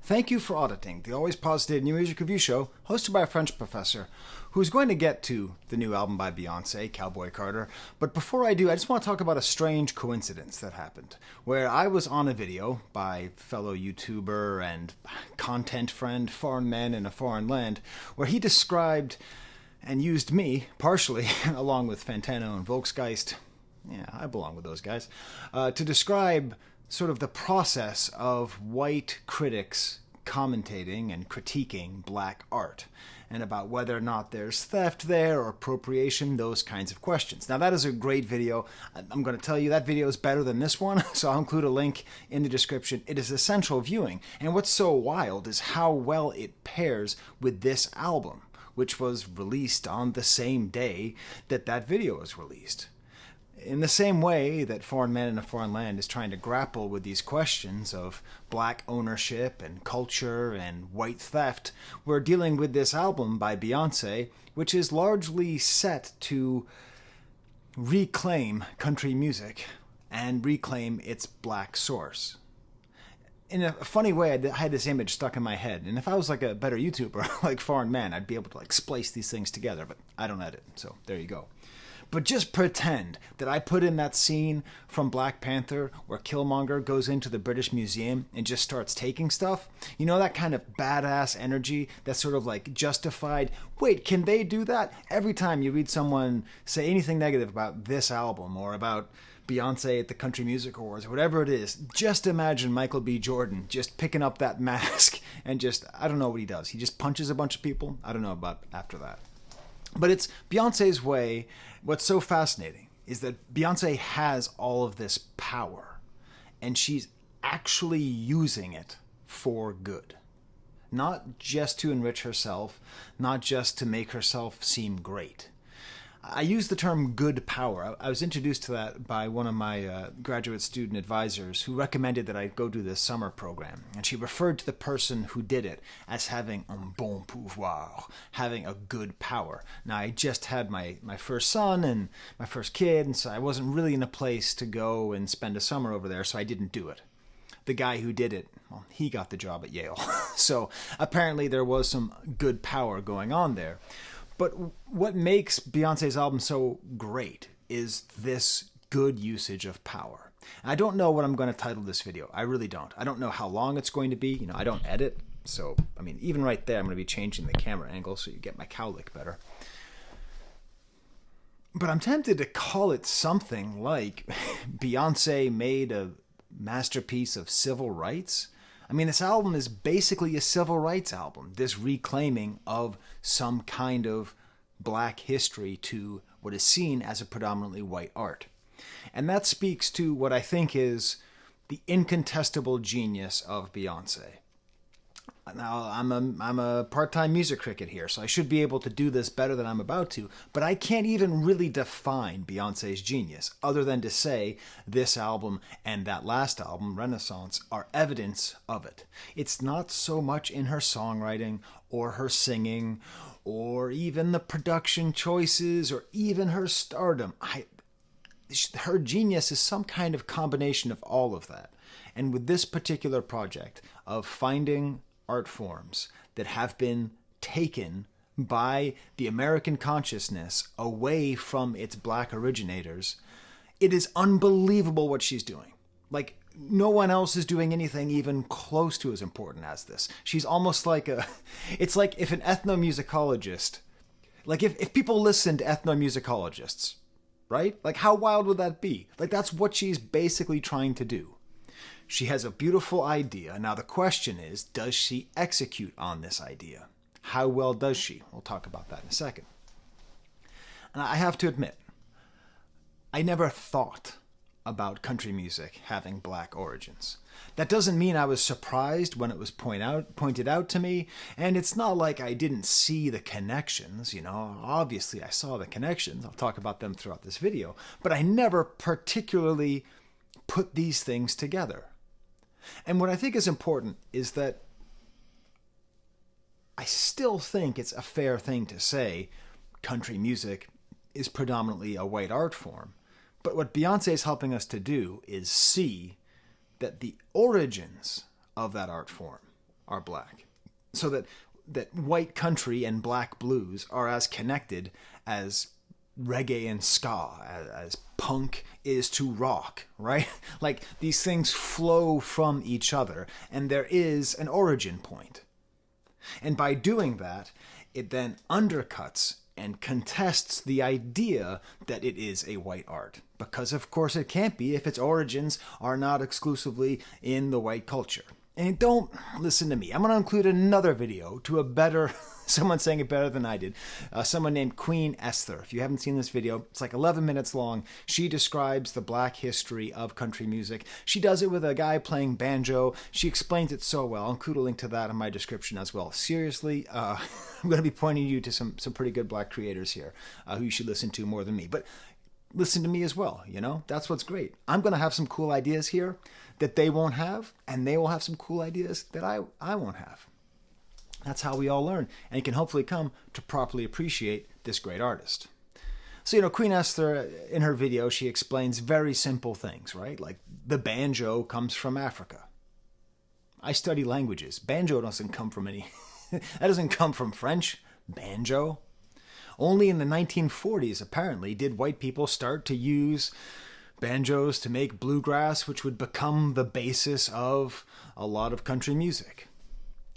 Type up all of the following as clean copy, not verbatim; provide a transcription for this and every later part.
Thank you for auditing the always positive new music review show hosted by a French professor who's going to get to the new album by Beyonce, Cowboy Carter. But before I do, I just want to talk about a strange coincidence that happened where I was on a video by fellow YouTuber and content friend, Foreign Man in a Foreign Land, where he described and used me, partially, along with Fantano and Volksgeist, yeah, I belong with those guys, to describe sort of the process of white critics commentating and critiquing black art, and about whether or not there's theft there or appropriation, those kinds of questions. Now, that is a great video. I'm going to tell you that video is better than this one, so I'll include a link in the description. It is essential viewing, and what's so wild is how well it pairs with this album, which was released on the same day that that video was released. In the same way that Foreign Man in a Foreign Land is trying to grapple with these questions of black ownership and culture and white theft, we're dealing with this album by Beyonce, which is largely set to reclaim country music and reclaim its black source. In a funny way, I had this image stuck in my head, and if I was like a better YouTuber like Foreign Man, I'd be able to like splice these things together, but I don't edit, so there you go. But just pretend that I put in that scene from Black Panther where Killmonger goes into the British Museum and just starts taking stuff. You know, that kind of badass energy that's sort of like justified. Wait, can they do that? Every time you read someone say anything negative about this album or about Beyonce at the Country Music Awards, whatever it is, just imagine Michael B. Jordan just picking up that mask and just, I don't know what he does. He just punches a bunch of people. I don't know about after that. But it's Beyonce's way. What's so fascinating is that Beyonce has all of this power, and she's actually using it for good. Not just to enrich herself, not just to make herself seem great. I use the term good power. I was introduced to that by one of my graduate student advisors who recommended that I go do this summer program. And she referred to the person who did it as having un bon pouvoir, having a good power. Now, I just had my first son and my first kid, and so I wasn't really in a place to go and spend a summer over there, so I didn't do it. The guy who did it, well, he got the job at Yale. So apparently there was some good power going on there. But what makes Beyonce's album so great is this good usage of power. I don't know what I'm going to title this video. I really don't. I don't know how long it's going to be. You know, I don't edit. So, I mean, even right there, I'm going to be changing the camera angle so you get my cowlick better. But I'm tempted to call it something like Beyonce made a masterpiece of civil rights. I mean, this album is basically a civil rights album, this reclaiming of some kind of black history to what is seen as a predominantly white art. And that speaks to what I think is the incontestable genius of Beyonce. Now, I'm a part-time music critic here, so I should be able to do this better than I'm about to, but I can't even really define Beyonce's genius, other than to say this album and that last album, Renaissance, are evidence of it. It's not so much in her songwriting, or her singing, or even the production choices, or even her stardom. Her genius is some kind of combination of all of that. And with this particular project of finding art forms that have been taken by the American consciousness away from its black originators, it is unbelievable what she's doing. Like, no one else is doing anything even close to as important as this. She's almost like it's like if an ethnomusicologist, like if people listen to ethnomusicologists, right? Like, how wild would that be? Like, that's what she's basically trying to do. She has a beautiful idea. Now the question is, does she execute on this idea? How well does she? We'll talk about that in a second. And I have to admit, I never thought about country music having black origins. That doesn't mean I was surprised when it was pointed out to me, and it's not like I didn't see the connections, you know. Obviously I saw the connections. I'll talk about them throughout this video, but I never particularly put these things together. And what I think is important is that I still think it's a fair thing to say country music is predominantly a white art form. But what Beyonce is helping us to do is see that the origins of that art form are black. So that white country and black blues are as connected as reggae and ska, as punk is to rock, right? Like, these things flow from each other, and there is an origin point. And by doing that, it then undercuts and contests the idea that it is a white art. Because, of course, it can't be if its origins are not exclusively in the white culture. And don't listen to me. I'm going to include another video to a better, someone saying it better than I did, someone named Queen Esther. If you haven't seen this video, it's like 11 minutes long. She describes the black history of country music. She does it with a guy playing banjo. She explains it so well. I'll include a link to that in my description as well. Seriously, I'm going to be pointing you to some pretty good black creators here who you should listen to more than me. But listen to me as well, you know? That's what's great. I'm going to have some cool ideas here that they won't have, and they will have some cool ideas that I won't have. That's how we all learn, and you can hopefully come to properly appreciate this great artist. So, you know, Queen Esther, in her video, she explains very simple things, right? Like, the banjo comes from Africa. I study languages. Banjo doesn't come from any... that doesn't come from French. Banjo. Only in the 1940s, apparently, did white people start to use banjos to make bluegrass, which would become the basis of a lot of country music.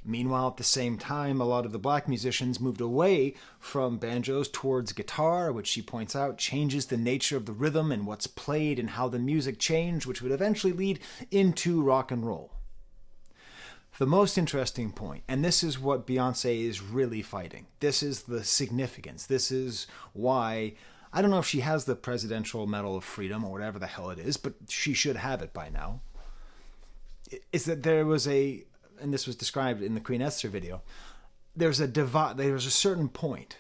Meanwhile, at the same time, a lot of the black musicians moved away from banjos towards guitar, which she points out changes the nature of the rhythm and what's played and how the music changed, which would eventually lead into rock and roll. The most interesting point, and this is what Beyonce is really fighting. This is the significance. This is why, I don't know if she has the Presidential Medal of Freedom or whatever the hell it is, but she should have it by now, is that there was a, and this was described in the Queen Esther video, there's a certain point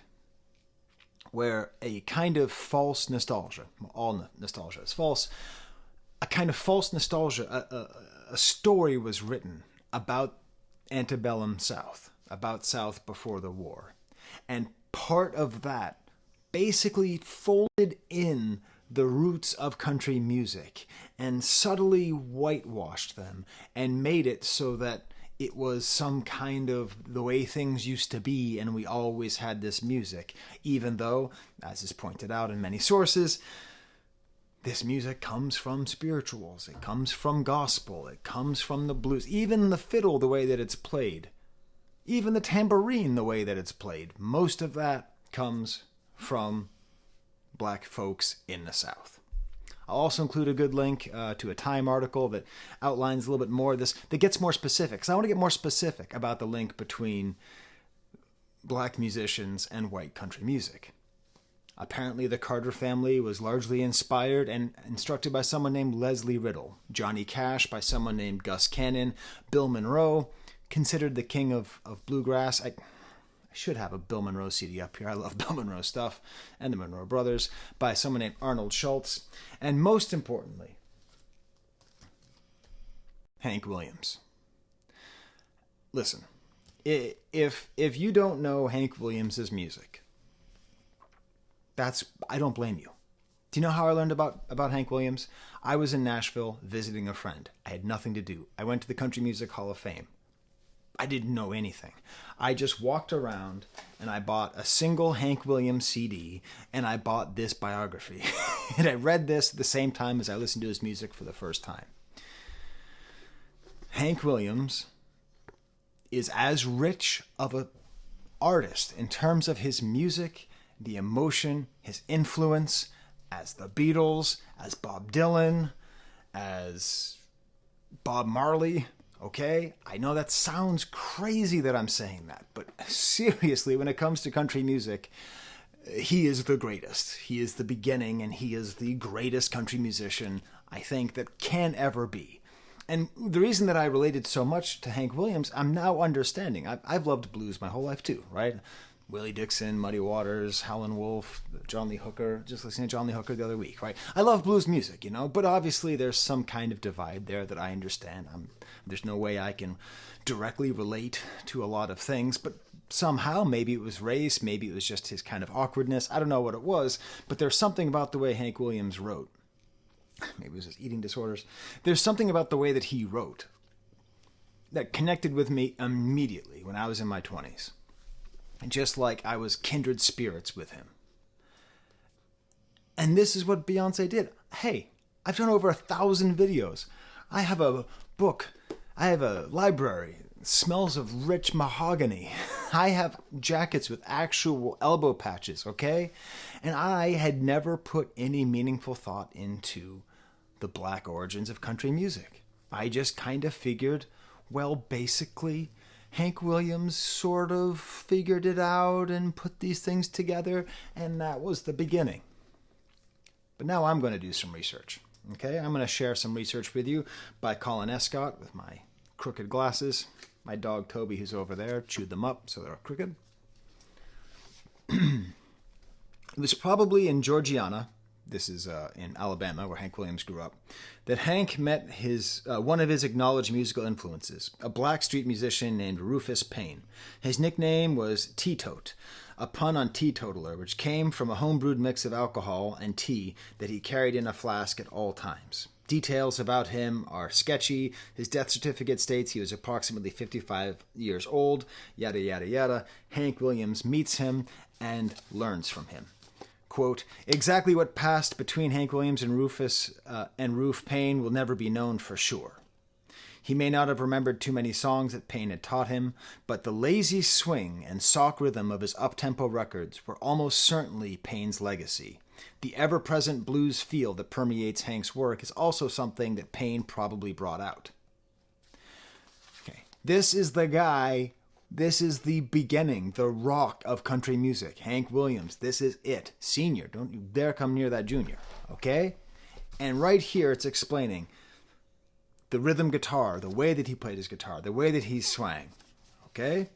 where a kind of false nostalgia, all nostalgia is false, a kind of false nostalgia, a story was written about antebellum South, about South before the war. And part of that basically folded in the roots of country music and subtly whitewashed them and made it so that it was some kind of the way things used to be and we always had this music, even though, as is pointed out in many sources, this music comes from spirituals, it comes from gospel, it comes from the blues, even the fiddle, the way that it's played, even the tambourine, the way that it's played. Most of that comes from black folks in the South. I'll also include a good link to a Time article that outlines a little bit more of this, that gets more specific, because I want to get more specific about the link between black musicians and white country music. Apparently, the Carter family was largely inspired and instructed by someone named Leslie Riddle, Johnny Cash by someone named Gus Cannon, Bill Monroe, considered the king of bluegrass. I should have a Bill Monroe CD up here. I love Bill Monroe stuff, and the Monroe Brothers, by someone named Arnold Schultz, and most importantly, Hank Williams. Listen, if you don't know Hank Williams' music, I don't blame you. Do you know how I learned about Hank Williams? I was in Nashville visiting a friend. I had nothing to do. I went to the Country Music Hall of Fame. I didn't know anything. I just walked around and I bought a single Hank Williams CD and I bought this biography. And I read this at the same time as I listened to his music for the first time. Hank Williams is as rich of an artist in terms of his music, the emotion, his influence, as the Beatles, as Bob Dylan, as Bob Marley. Okay? I know that sounds crazy that I'm saying that, but seriously, when it comes to country music, he is the greatest. He is the beginning, and he is the greatest country musician, I think, that can ever be. And the reason that I related so much to Hank Williams, I'm now understanding. I've loved blues my whole life too, right? Willie Dixon, Muddy Waters, Howlin' Wolf, John Lee Hooker, just listening to John Lee Hooker the other week, right? I love blues music, you know, but obviously there's some kind of divide there that I understand. There's no way I can directly relate to a lot of things, but somehow, maybe it was race, maybe it was just his kind of awkwardness, I don't know what it was, but there's something about the way Hank Williams wrote. Maybe it was his eating disorders. There's something about the way that he wrote that connected with me immediately when I was in my 20s. Just like I was kindred spirits with him. And this is what Beyonce did. Hey, I've done over 1,000 videos. I have a book. I have a library. It smells of rich mahogany. I have jackets with actual elbow patches, okay? And I had never put any meaningful thought into the black origins of country music. I just kind of figured, well, basically, Hank Williams sort of figured it out and put these things together, and that was the beginning. But now I'm going to do some research. Okay, I'm going to share some research with you by Colin Escott with my crooked glasses. My dog Toby, who's over there, chewed them up so they're crooked. It was probably in Georgiana, this is in Alabama where Hank Williams grew up, that Hank met one of his acknowledged musical influences, a black street musician named Rufus Payne. His nickname was Teetote, a pun on teetotaler, which came from a homebrewed mix of alcohol and tea that he carried in a flask at all times. Details about him are sketchy. His death certificate states he was approximately 55 years old, yada, yada, yada. Hank Williams meets him and learns from him. Quote, exactly what passed between Hank Williams and Ruf Payne will never be known for sure. He may not have remembered too many songs that Payne had taught him, but the lazy swing and sock rhythm of his up-tempo records were almost certainly Payne's legacy. The ever-present blues feel that permeates Hank's work is also something that Payne probably brought out. Okay, this is the guy, this is the beginning, the rock of country music. Hank Williams, this is it. Senior, don't you dare come near that junior, okay? And right here it's explaining the rhythm guitar, the way that he played his guitar, the way that he swang, okay?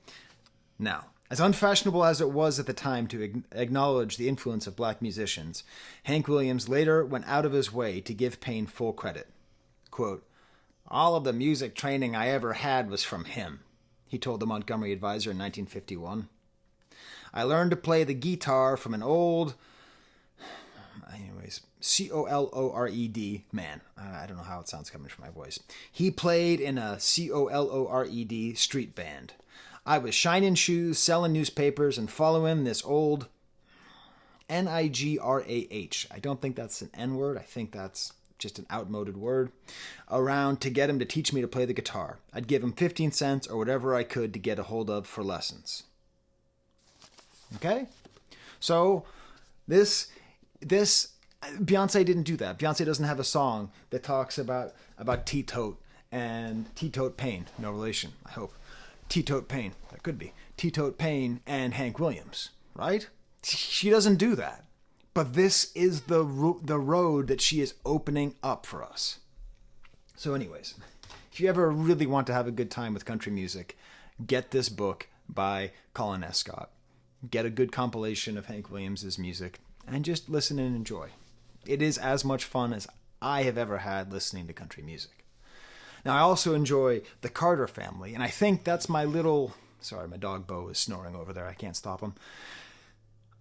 Now, as unfashionable as it was at the time to acknowledge the influence of black musicians, Hank Williams later went out of his way to give Payne full credit. Quote, all of the music training I ever had was from him, he told the Montgomery Advisor in 1951. I learned to play the guitar from an old, Colered man. I don't know how it sounds coming from my voice. He played in a Colered street band. I was shining shoes, selling newspapers, and following this old Nigrah. I don't think that's an N word. I think that's just an outmoded word. Around to get him to teach me to play the guitar. I'd give him 15 cents or whatever I could to get a hold of for lessons. Okay? So, this Beyonce didn't do that. Beyonce doesn't have a song that talks about Teetote and Tote Payne. No relation, I hope. Tote Payne. That could be. Tote Payne and Hank Williams, right? She doesn't do that. But this is the road that she is opening up for us. So anyways, if you ever really want to have a good time with country music, get this book by Colin Escott. Get a good compilation of Hank Williams' music and just listen and enjoy. It is as much fun as I have ever had listening to country music. Now, I also enjoy the Carter family, and I think that's my little... Sorry, my dog Bo is snoring over there. I can't stop him.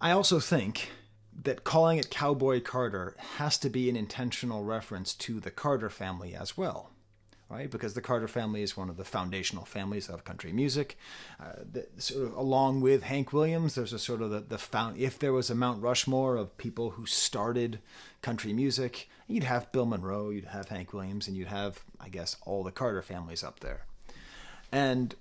I also think that calling it Cowboy Carter has to be an intentional reference to the Carter family as well, right? Because the Carter family is one of the foundational families of country music. Sort of along with Hank Williams, there's a sort of if there was a Mount Rushmore of people who started country music, you'd have Bill Monroe, you'd have Hank Williams, and you'd have, I guess, all the Carter families up there. And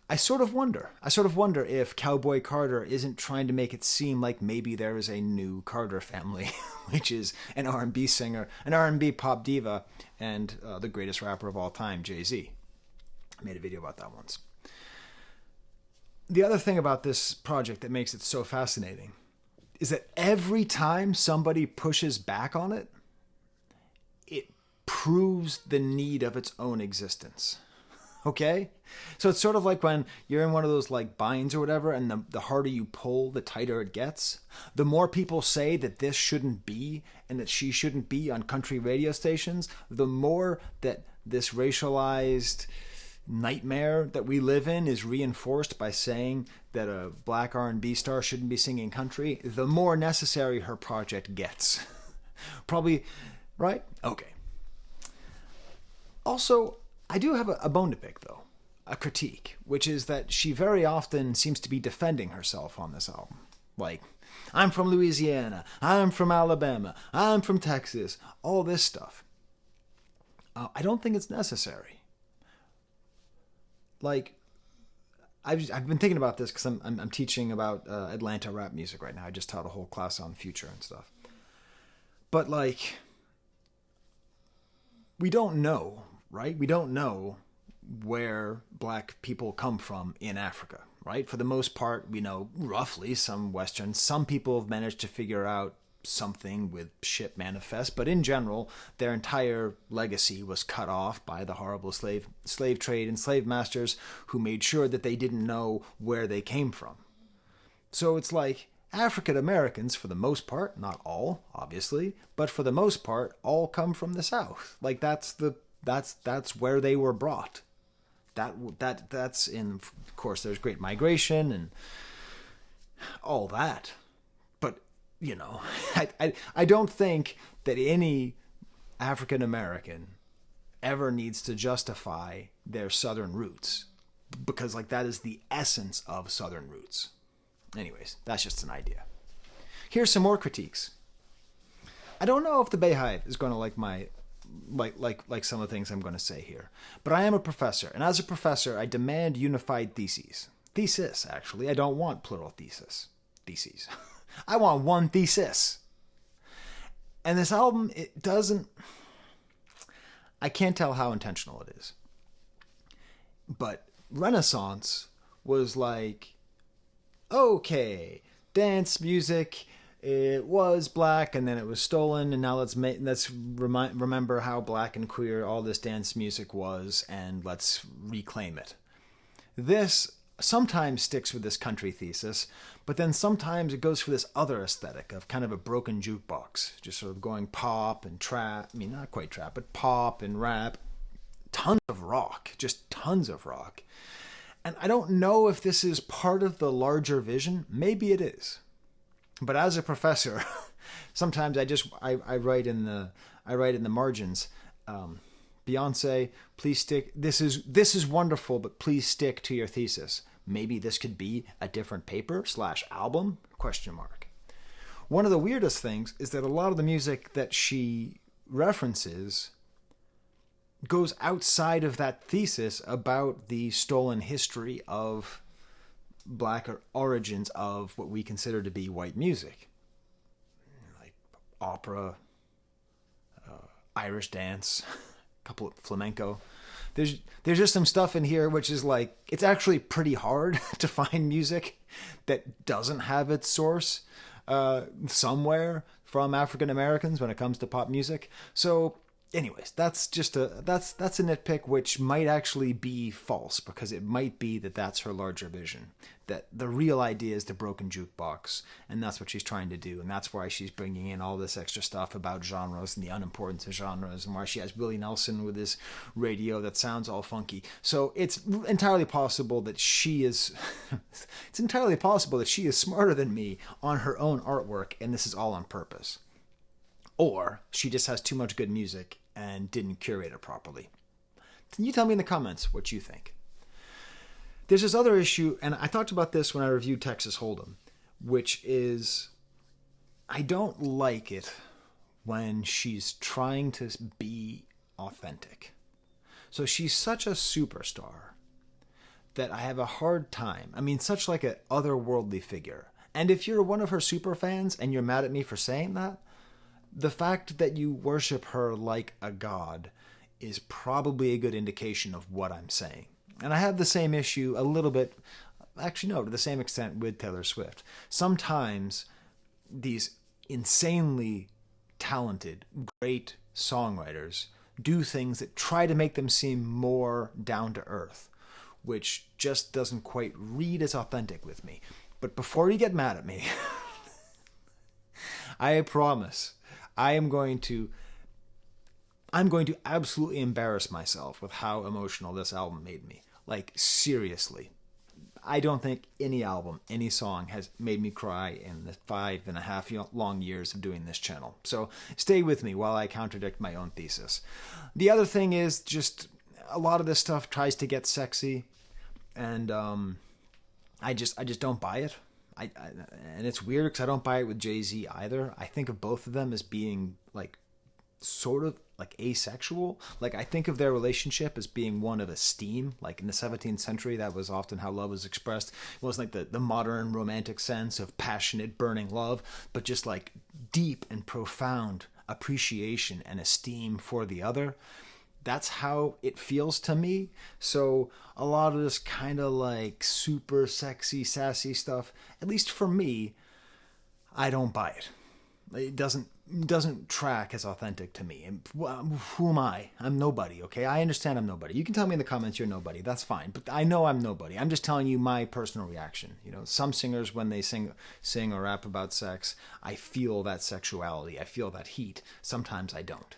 I sort of wonder if Cowboy Carter isn't trying to make it seem like maybe there is a new Carter family, which is an R&B singer, an R&B pop diva, and the greatest rapper of all time, Jay-Z. I made a video about that once. The other thing about this project that makes it so fascinating is that every time somebody pushes back on it, it proves the need of its own existence. Okay? So it's sort of like when you're in one of those like binds or whatever, and the harder you pull, the tighter it gets. The more people say that this shouldn't be and that she shouldn't be on country radio stations, the more that this racialized nightmare that we live in is reinforced by saying that a black R&B star shouldn't be singing country, the more necessary her project gets. Probably, right? Okay. Also, I do have a bone to pick, though. a critique, which is that she very often seems to be defending herself on this album. Like, I'm from Louisiana, I'm from Alabama, I'm from Texas, all this stuff. I don't think it's necessary. Like, I've been thinking about this because I'm teaching about Atlanta rap music right now. I just taught a whole class on Future and stuff. But, like, we don't know, right? We don't know where black people come from in Africa, right? For the most part, we know roughly some Westerns. Some people have managed to figure out something with Ship Manifest, but in general, their entire legacy was cut off by the horrible slave trade and slave masters who made sure that they didn't know where they came from. So it's like African Americans, for the most part, not all, obviously, but for the most part, all come from the South. Like that's where they were brought. That's in, of course, there's great migration and all that. But, you know, I don't think that any African American ever needs to justify their Southern roots, because, like, that is the essence of Southern roots. Anyways, that's just an idea. Here's some more critiques. I don't know if the Bayhive is going to like my like some of the things I'm going to say here, but I am a professor, and as a professor, I demand unified theses. Thesis, actually. I don't want plural theses. I want one thesis. And this album, it doesn't. I can't tell how intentional it is, but Renaissance was like, okay, dance music, it was black and then it was stolen, and now let's remember how black and queer all this dance music was, and let's reclaim it. This sometimes sticks with this country thesis, but then sometimes it goes for this other aesthetic of kind of a broken jukebox, just sort of going pop and trap. I mean, not quite trap, but pop and rap. Tons of rock, just tons of rock. And I don't know if this is part of the larger vision. Maybe it is. But as a professor, sometimes I write in the margins, Beyonce, please stick. This is wonderful, but please stick to your thesis. Maybe this could be a different paper / album? ? One of the weirdest things is that a lot of the music that she references goes outside of that thesis about the stolen history of black origins of what we consider to be white music, like opera, Irish dance, a couple of flamenco. There's just some stuff in here which is like, it's actually pretty hard to find music that doesn't have its source somewhere from African Americans when it comes to pop music. So anyways, that's a nitpick, which might actually be false, because it might be that that's her larger vision, that the real idea is the broken jukebox, and that's what she's trying to do, and that's why she's bringing in all this extra stuff about genres and the unimportance of genres, and why she has Willie Nelson with his radio that sounds all funky. So it's entirely possible that she is smarter than me on her own artwork, and this is all on purpose. Or she just has too much good music and didn't curate it properly. Can you tell me in the comments what you think? There's this other issue, and I talked about this when I reviewed Texas Hold'em, which is, I don't like it when she's trying to be authentic. So she's such a superstar that I have a hard time. I mean, such like an otherworldly figure. And if you're one of her super fans and you're mad at me for saying that, the fact that you worship her like a god is probably a good indication of what I'm saying. And I have the same issue a little bit, actually no, to the same extent with Taylor Swift. Sometimes these insanely talented, great songwriters do things that try to make them seem more down to earth, which just doesn't quite read as authentic with me. But before you get mad at me, I promise I'm going to absolutely embarrass myself with how emotional this album made me. Like, seriously. I don't think any album, any song has made me cry in the 5.5 long years of doing this channel. So stay with me while I contradict my own thesis. The other thing is just a lot of this stuff tries to get sexy, And I just don't buy it. And it's weird because I don't buy it with Jay-Z either. I think of both of them as being like sort of like asexual. Like I think of their relationship as being one of esteem. Like in the 17th century, that was often how love was expressed. It wasn't like the modern romantic sense of passionate, burning love, but just like deep and profound appreciation and esteem for the other. That's how it feels to me. So a lot of this kind of like super sexy, sassy stuff, at least for me, I don't buy it. It doesn't track as authentic to me. And who am I? I'm nobody, okay? I understand I'm nobody. You can tell me in the comments you're nobody. That's fine. But I know I'm nobody. I'm just telling you my personal reaction. You know, some singers, when they sing or rap about sex, I feel that sexuality. I feel that heat. Sometimes I don't.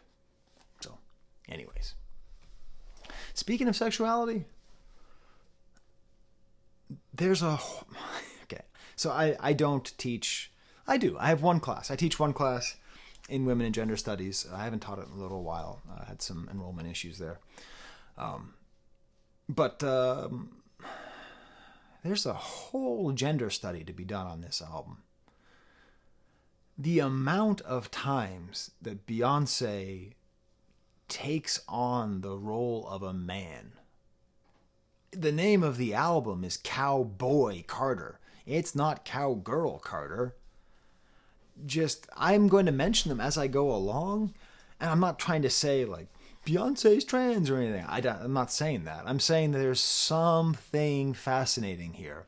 So, anyways. Speaking of sexuality, there's a... Okay, so I don't teach... I do. I have one class. I teach one class in women and gender studies. I haven't taught it in a little while. I had some enrollment issues there. But there's a whole gender study to be done on this album. The amount of times that Beyonce takes on the role of a man. The name of the album is Cowboy Carter. It's not Cowgirl Carter. Just, I'm going to mention them as I go along, and I'm not trying to say, like, Beyonce's trans or anything. I'm not saying that. I'm saying that there's something fascinating here.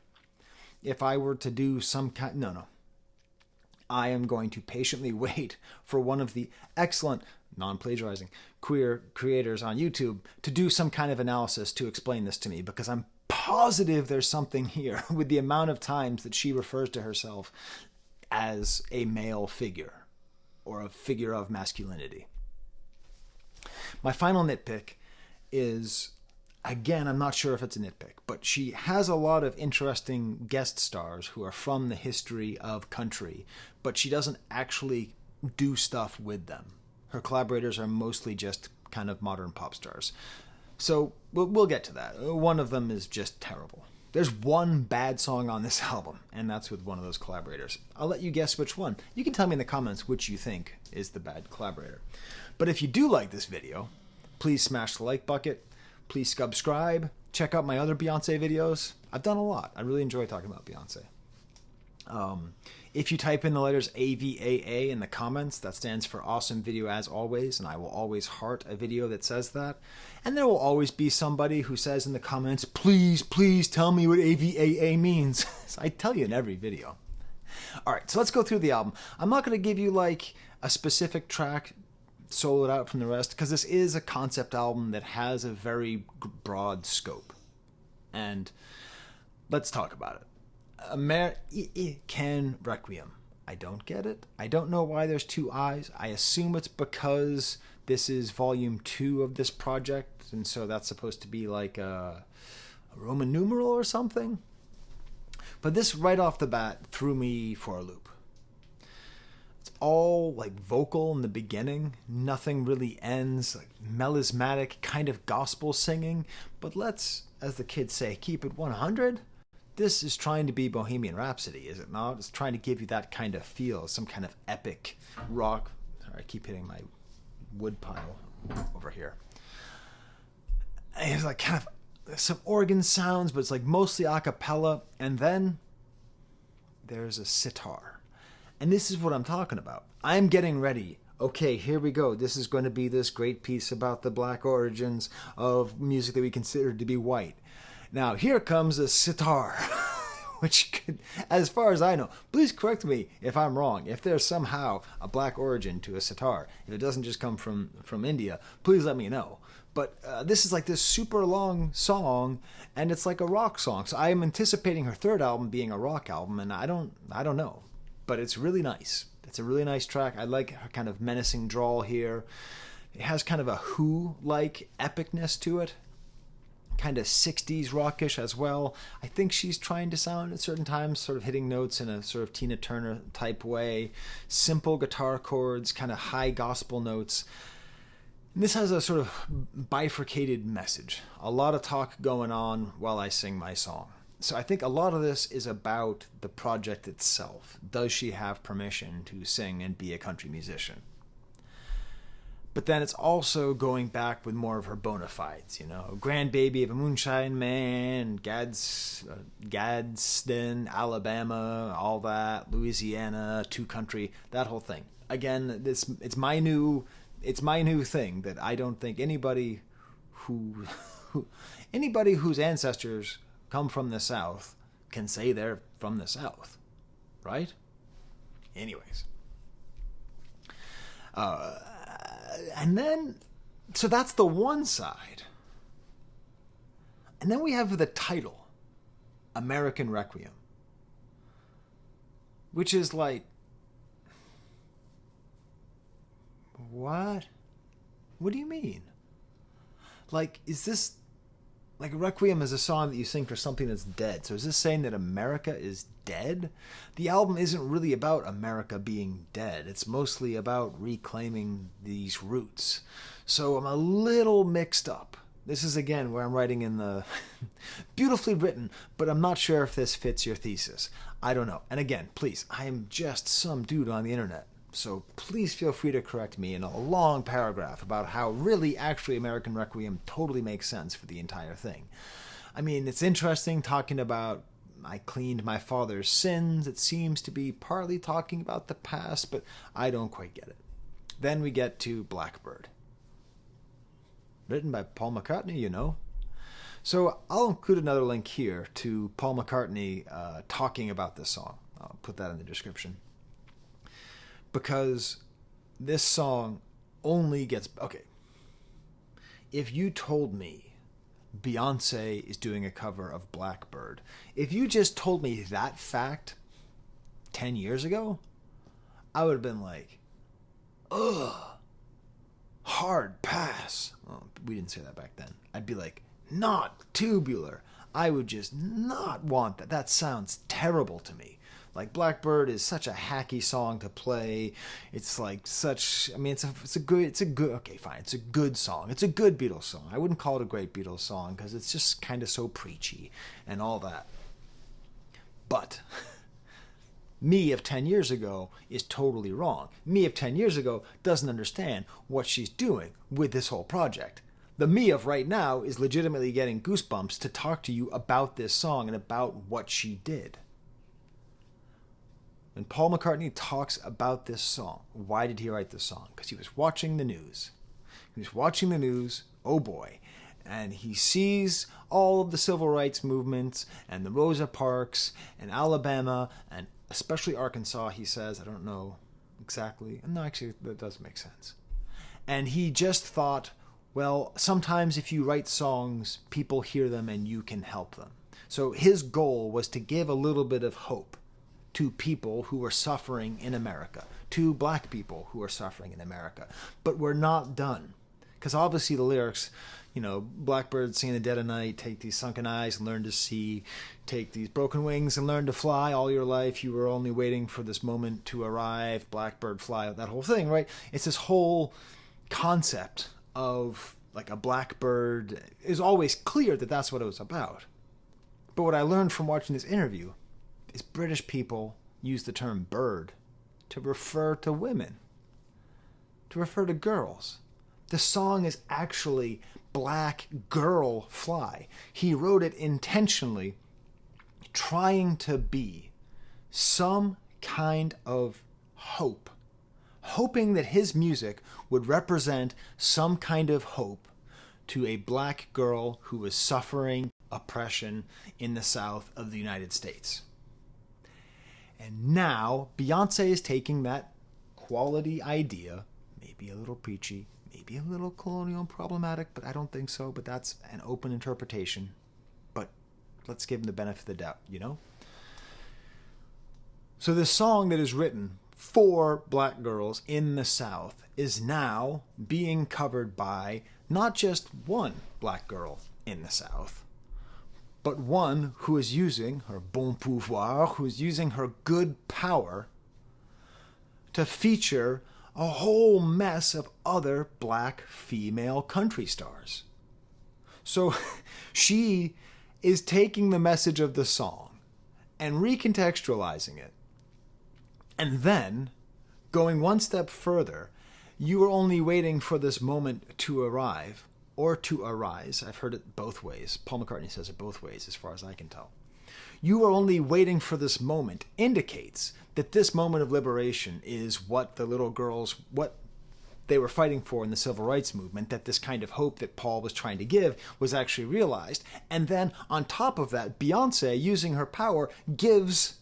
If I were to do some kind... No. I am going to patiently wait for one of the excellent, non-plagiarizing, queer creators on YouTube to do some kind of analysis to explain this to me, because I'm positive there's something here with the amount of times that she refers to herself as a male figure or a figure of masculinity. My final nitpick is, again, I'm not sure if it's a nitpick, but she has a lot of interesting guest stars who are from the history of country, but she doesn't actually do stuff with them. Her collaborators are mostly just kind of modern pop stars. So we'll get to that. One of them is just terrible. There's one bad song on this album, and that's with one of those collaborators. I'll let you guess which one. You can tell me in the comments which you think is the bad collaborator. But if you do like this video, please smash the like bucket. Please subscribe. Check out my other Beyonce videos. I've done a lot. I really enjoy talking about Beyonce. If you type in the letters AVAA in the comments, that stands for Awesome Video As Always, and I will always heart a video that says that. And there will always be somebody who says in the comments, please tell me what AVAA means. So I tell you in every video. Alright, so let's go through the album. I'm not going to give you like a specific track soloed out from the rest, because this is a concept album that has a very broad scope. And let's talk about it. Can Requiem. I don't get it. I don't know why there's two eyes. I assume it's because this is volume 2 of this project, and so that's supposed to be like a Roman numeral or something. But this right off the bat threw me for a loop. It's all like vocal in the beginning. Nothing really ends. Like melismatic kind of gospel singing. But let's, as the kids say, keep it 100. This is trying to be Bohemian Rhapsody, is it not? It's trying to give you that kind of feel, some kind of epic rock. Sorry, I keep hitting my wood pile over here. And it's like kind of some organ sounds, but it's like mostly a cappella. And then there's a sitar. And this is what I'm talking about. I'm getting ready. Okay, here we go. This is going to be this great piece about the black origins of music that we consider to be white. Now, here comes a sitar, which could, as far as I know, please correct me if I'm wrong. If there's somehow a black origin to a sitar, if it doesn't just come from India, please let me know. But this is like this super long song, and it's like a rock song. So I am anticipating her third album being a rock album, and I don't know. But it's really nice. It's a really nice track. I like her kind of menacing drawl here. It has kind of a Who-like epicness to it. Kind of 60s rockish as well. I think she's trying to sound at certain times, sort of hitting notes in a sort of Tina Turner type way. Simple guitar chords, kind of high gospel notes. This has a sort of bifurcated message. A lot of talk going on while I sing my song. So I think a lot of this is about the project itself. Does she have permission to sing and be a country musician? But then it's also going back with more of her bona fides, grandbaby of a moonshine man, Gadsden, Alabama, all that, Louisiana, two country, that whole thing. Again, it's my new thing that I don't think anybody whose ancestors come from the South can say they're from the South, right? Anyways. And then, so that's the one side. And then we have the title, American Requiem, which is like, what? What do you mean? Like, is this, like, Requiem is a song that you sing for something that's dead. So is this saying that America is dead? The album isn't really about America being dead. It's mostly about reclaiming these roots. So I'm a little mixed up. This is, again, where I'm writing in the beautifully written, but I'm not sure if this fits your thesis. I don't know. And again, please, I am just some dude on the internet. So please feel free to correct me in a long paragraph about how really actually American Requiem totally makes sense for the entire thing. I mean, it's interesting talking about I cleaned my father's sins. It seems to be partly talking about the past, but I don't quite get it. Then we get to Blackbird. Written by Paul McCartney, So I'll include another link here to Paul McCartney talking about this song. I'll put that in the description. Because this song only gets... Okay. If you told me Beyonce is doing a cover of Blackbird, if you just told me that fact 10 years ago, I would have been like, ugh, hard pass. Well, we didn't say that back then. I'd be like, not tubular. I would just not want that. That sounds terrible to me. Like, Blackbird is such a hacky song to play. It's like such, I mean, it's a good, okay, fine. It's a good song. It's a good Beatles song. I wouldn't call it a great Beatles song because it's just kind of so preachy and all that. But me of 10 years ago is totally wrong. Me of 10 years ago doesn't understand what she's doing with this whole project. The me of right now is legitimately getting goosebumps to talk to you about this song and about what she did. When Paul McCartney talks about this song, why did he write this song? Because he was watching the news. He was watching the news, oh boy, and he sees all of the civil rights movements and the Rosa Parks and Alabama and especially Arkansas, he says. I don't know exactly. No, actually, that does make sense. And he just thought, well, sometimes if you write songs, people hear them and you can help them. So his goal was to give a little bit of hope to people who were suffering in America, to black people who are suffering in America. But we're not done. Because obviously the lyrics, Blackbird singing the dead of night, take these sunken eyes and learn to see, take these broken wings and learn to fly. All your life you were only waiting for this moment to arrive, Blackbird fly, that whole thing, right? It's this whole concept of like a blackbird. Is always clear that that's what it was about. But what I learned from watching this interview is British people use the term bird to refer to women, to refer to girls. The song is actually Black Girl Fly. He wrote it intentionally, trying to be some kind of hope, hoping that his music would represent some kind of hope to a black girl who was suffering oppression in the South of the United States. And now Beyonce is taking that quality idea, maybe a little preachy, maybe a little colonial and problematic, but I don't think so. But that's an open interpretation. But let's give him the benefit of the doubt, So this song that is written for black girls in the South is now being covered by not just one black girl in the South, but one who is using her bon pouvoir, who is using her good power to feature a whole mess of other black female country stars. So she is taking the message of the song and recontextualizing it. And then, going one step further, you are only waiting for this moment to arrive or to arise. I've heard it both ways. Paul McCartney says it both ways as far as I can tell. You are only waiting for this moment indicates that this moment of liberation is what the little girls, what they were fighting for in the civil rights movement, that this kind of hope that Paul was trying to give was actually realized. And then on top of that, Beyonce, using her power, gives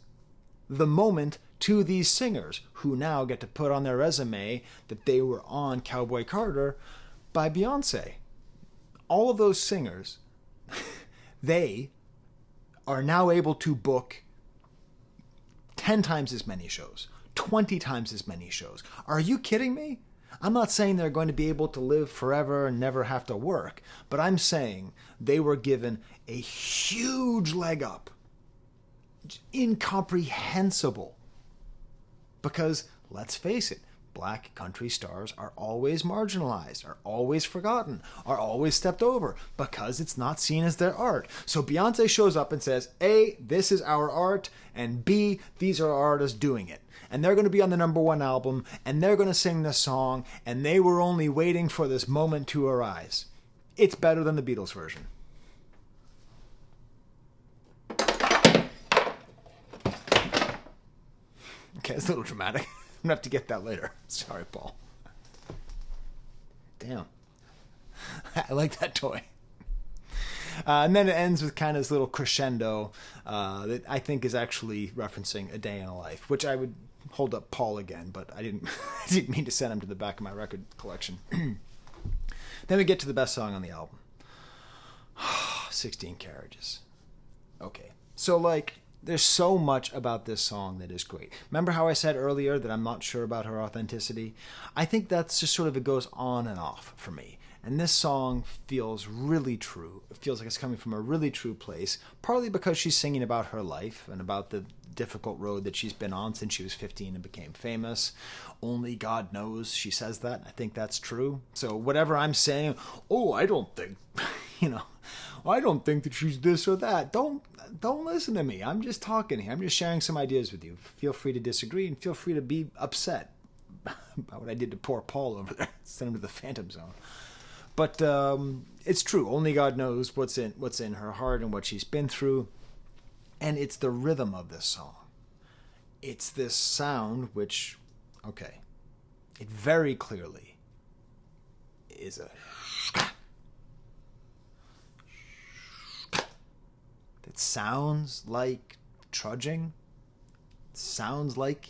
the moment to these singers who now get to put on their resume that they were on Cowboy Carter by Beyonce. All of those singers, they are now able to book 10 times as many shows, 20 times as many shows. Are you kidding me? I'm not saying they're going to be able to live forever and never have to work, but I'm saying they were given a huge leg up. Incomprehensible. Because, let's face it, black country stars are always marginalized, are always forgotten, are always stepped over, because it's not seen as their art. So Beyonce shows up and says, A, this is our art, and B, these are our artists doing it. And they're going to be on the #1 album, and they're going to sing this song, and they were only waiting for this moment to arise. It's better than the Beatles version. Okay, it's a little dramatic. I'm going to have to get that later. Sorry, Paul. Damn. I like that toy. And then it ends with kind of this little crescendo that I think is actually referencing A Day in a Life, which I would hold up Paul again, but I didn't mean to send him to the back of my record collection. Then we get to the best song on the album. 16 Carriages. Okay. So, there's so much about this song that is great. Remember how I said earlier that I'm not sure about her authenticity? I think that's just sort of, it goes on and off for me. And this song feels really true. It feels like it's coming from a really true place, partly because she's singing about her life and about the difficult road that she's been on since she was 15 and became famous. Only God knows she says that. I think that's true. So whatever I'm saying, I don't think, I don't think that she's this or that. Don't listen to me. I'm just talking here. I'm just sharing some ideas with you. Feel free to disagree and feel free to be upset about what I did to poor Paul over there. Send him to the Phantom Zone. But it's true. Only God knows what's in her heart and what she's been through. And it's the rhythm of this song. It's this sound which, it very clearly is a that sounds like trudging. It sounds like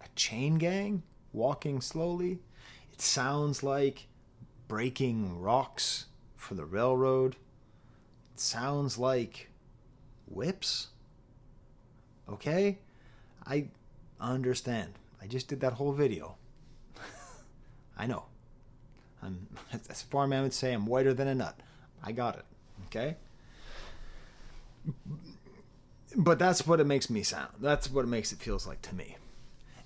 a chain gang walking slowly. It sounds like breaking rocks for the railroad. It sounds like whips. Okay? I understand. I just did that whole video. I know. As a farm man would say, I'm whiter than a nut. I got it. Okay? But that's what it makes me sound. That's what it makes it feels like to me.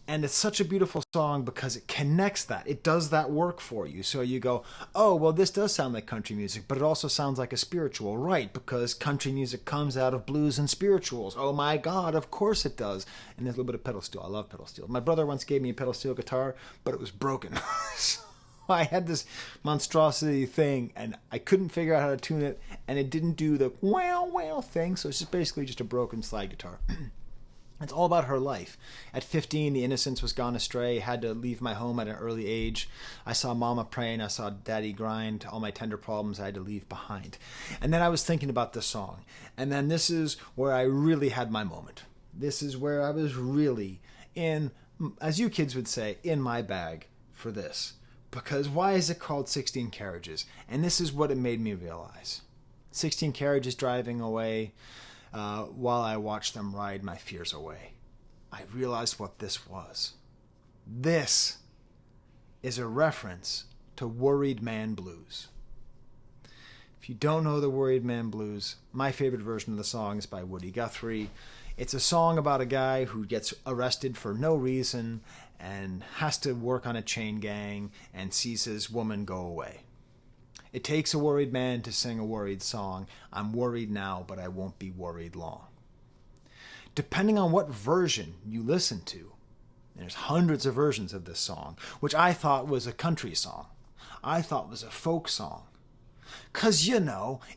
And it's such a beautiful song because it connects that. It does that work for you. So you go, oh, well, this does sound like country music, but it also sounds like a spiritual. Right, because country music comes out of blues and spirituals. Oh, my God, of course it does. And there's a little bit of pedal steel. I love pedal steel. My brother once gave me a pedal steel guitar, but it was broken. So I had this monstrosity thing, and I couldn't figure out how to tune it, and it didn't do the wow thing, so it's just basically just a broken slide guitar. It's all about her life. At 15, the innocence was gone astray. Had to leave my home at an early age. I saw mama praying. I saw daddy grind. All my tender problems I had to leave behind. And then I was thinking about this song. And then this is where I really had my moment. This is where I was really in, as you kids would say, in my bag for this. Because why is it called 16 Carriages? And this is what it made me realize. 16 carriages driving away. While I watched them ride my fears away, I realized what this was. This is a reference to Worried Man Blues. If you don't know the Worried Man Blues, my favorite version of the song is by Woody Guthrie. It's a song about a guy who gets arrested for no reason and has to work on a chain gang and sees his woman go away. It takes a worried man to sing a worried song. I'm worried now, but I won't be worried long. Depending on what version you listen to, there's hundreds of versions of this song, which I thought was a country song. I thought was a folk song. 'Cause,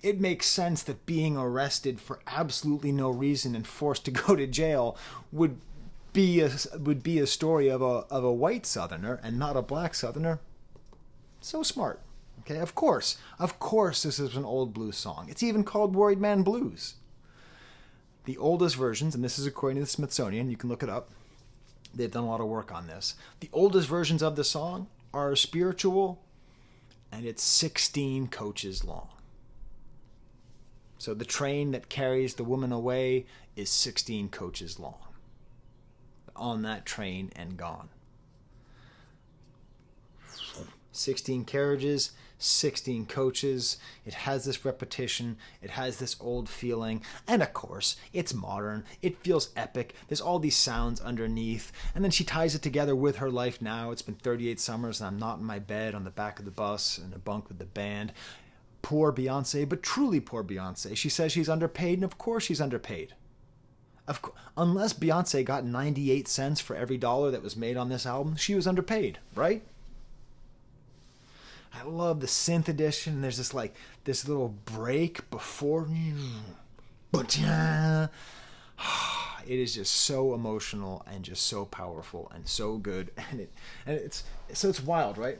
it makes sense that being arrested for absolutely no reason and forced to go to jail would be a story of a white Southerner and not a black Southerner. So smart. Okay, of course this is an old blues song. It's even called Worried Man Blues. The oldest versions, and this is according to the Smithsonian, you can look it up. They've done a lot of work on this. The oldest versions of the song are spiritual, and it's 16 coaches long. So the train that carries the woman away is 16 coaches long. On that train and gone. 16 carriages, 16 coaches. It has this repetition. It has this old feeling. And of course, it's modern. It feels epic. There's all these sounds underneath. And then she ties it together with her life now. It's been 38 summers and I'm not in my bed on the back of the bus in a bunk with the band. Poor Beyonce, but truly poor Beyonce. She says she's underpaid, and of course she's underpaid. Unless Beyonce got 98 cents for every dollar that was made on this album, she was underpaid, right? I love the synth edition. There's this little break before. It is just so emotional and just so powerful and so good, and it's wild, right?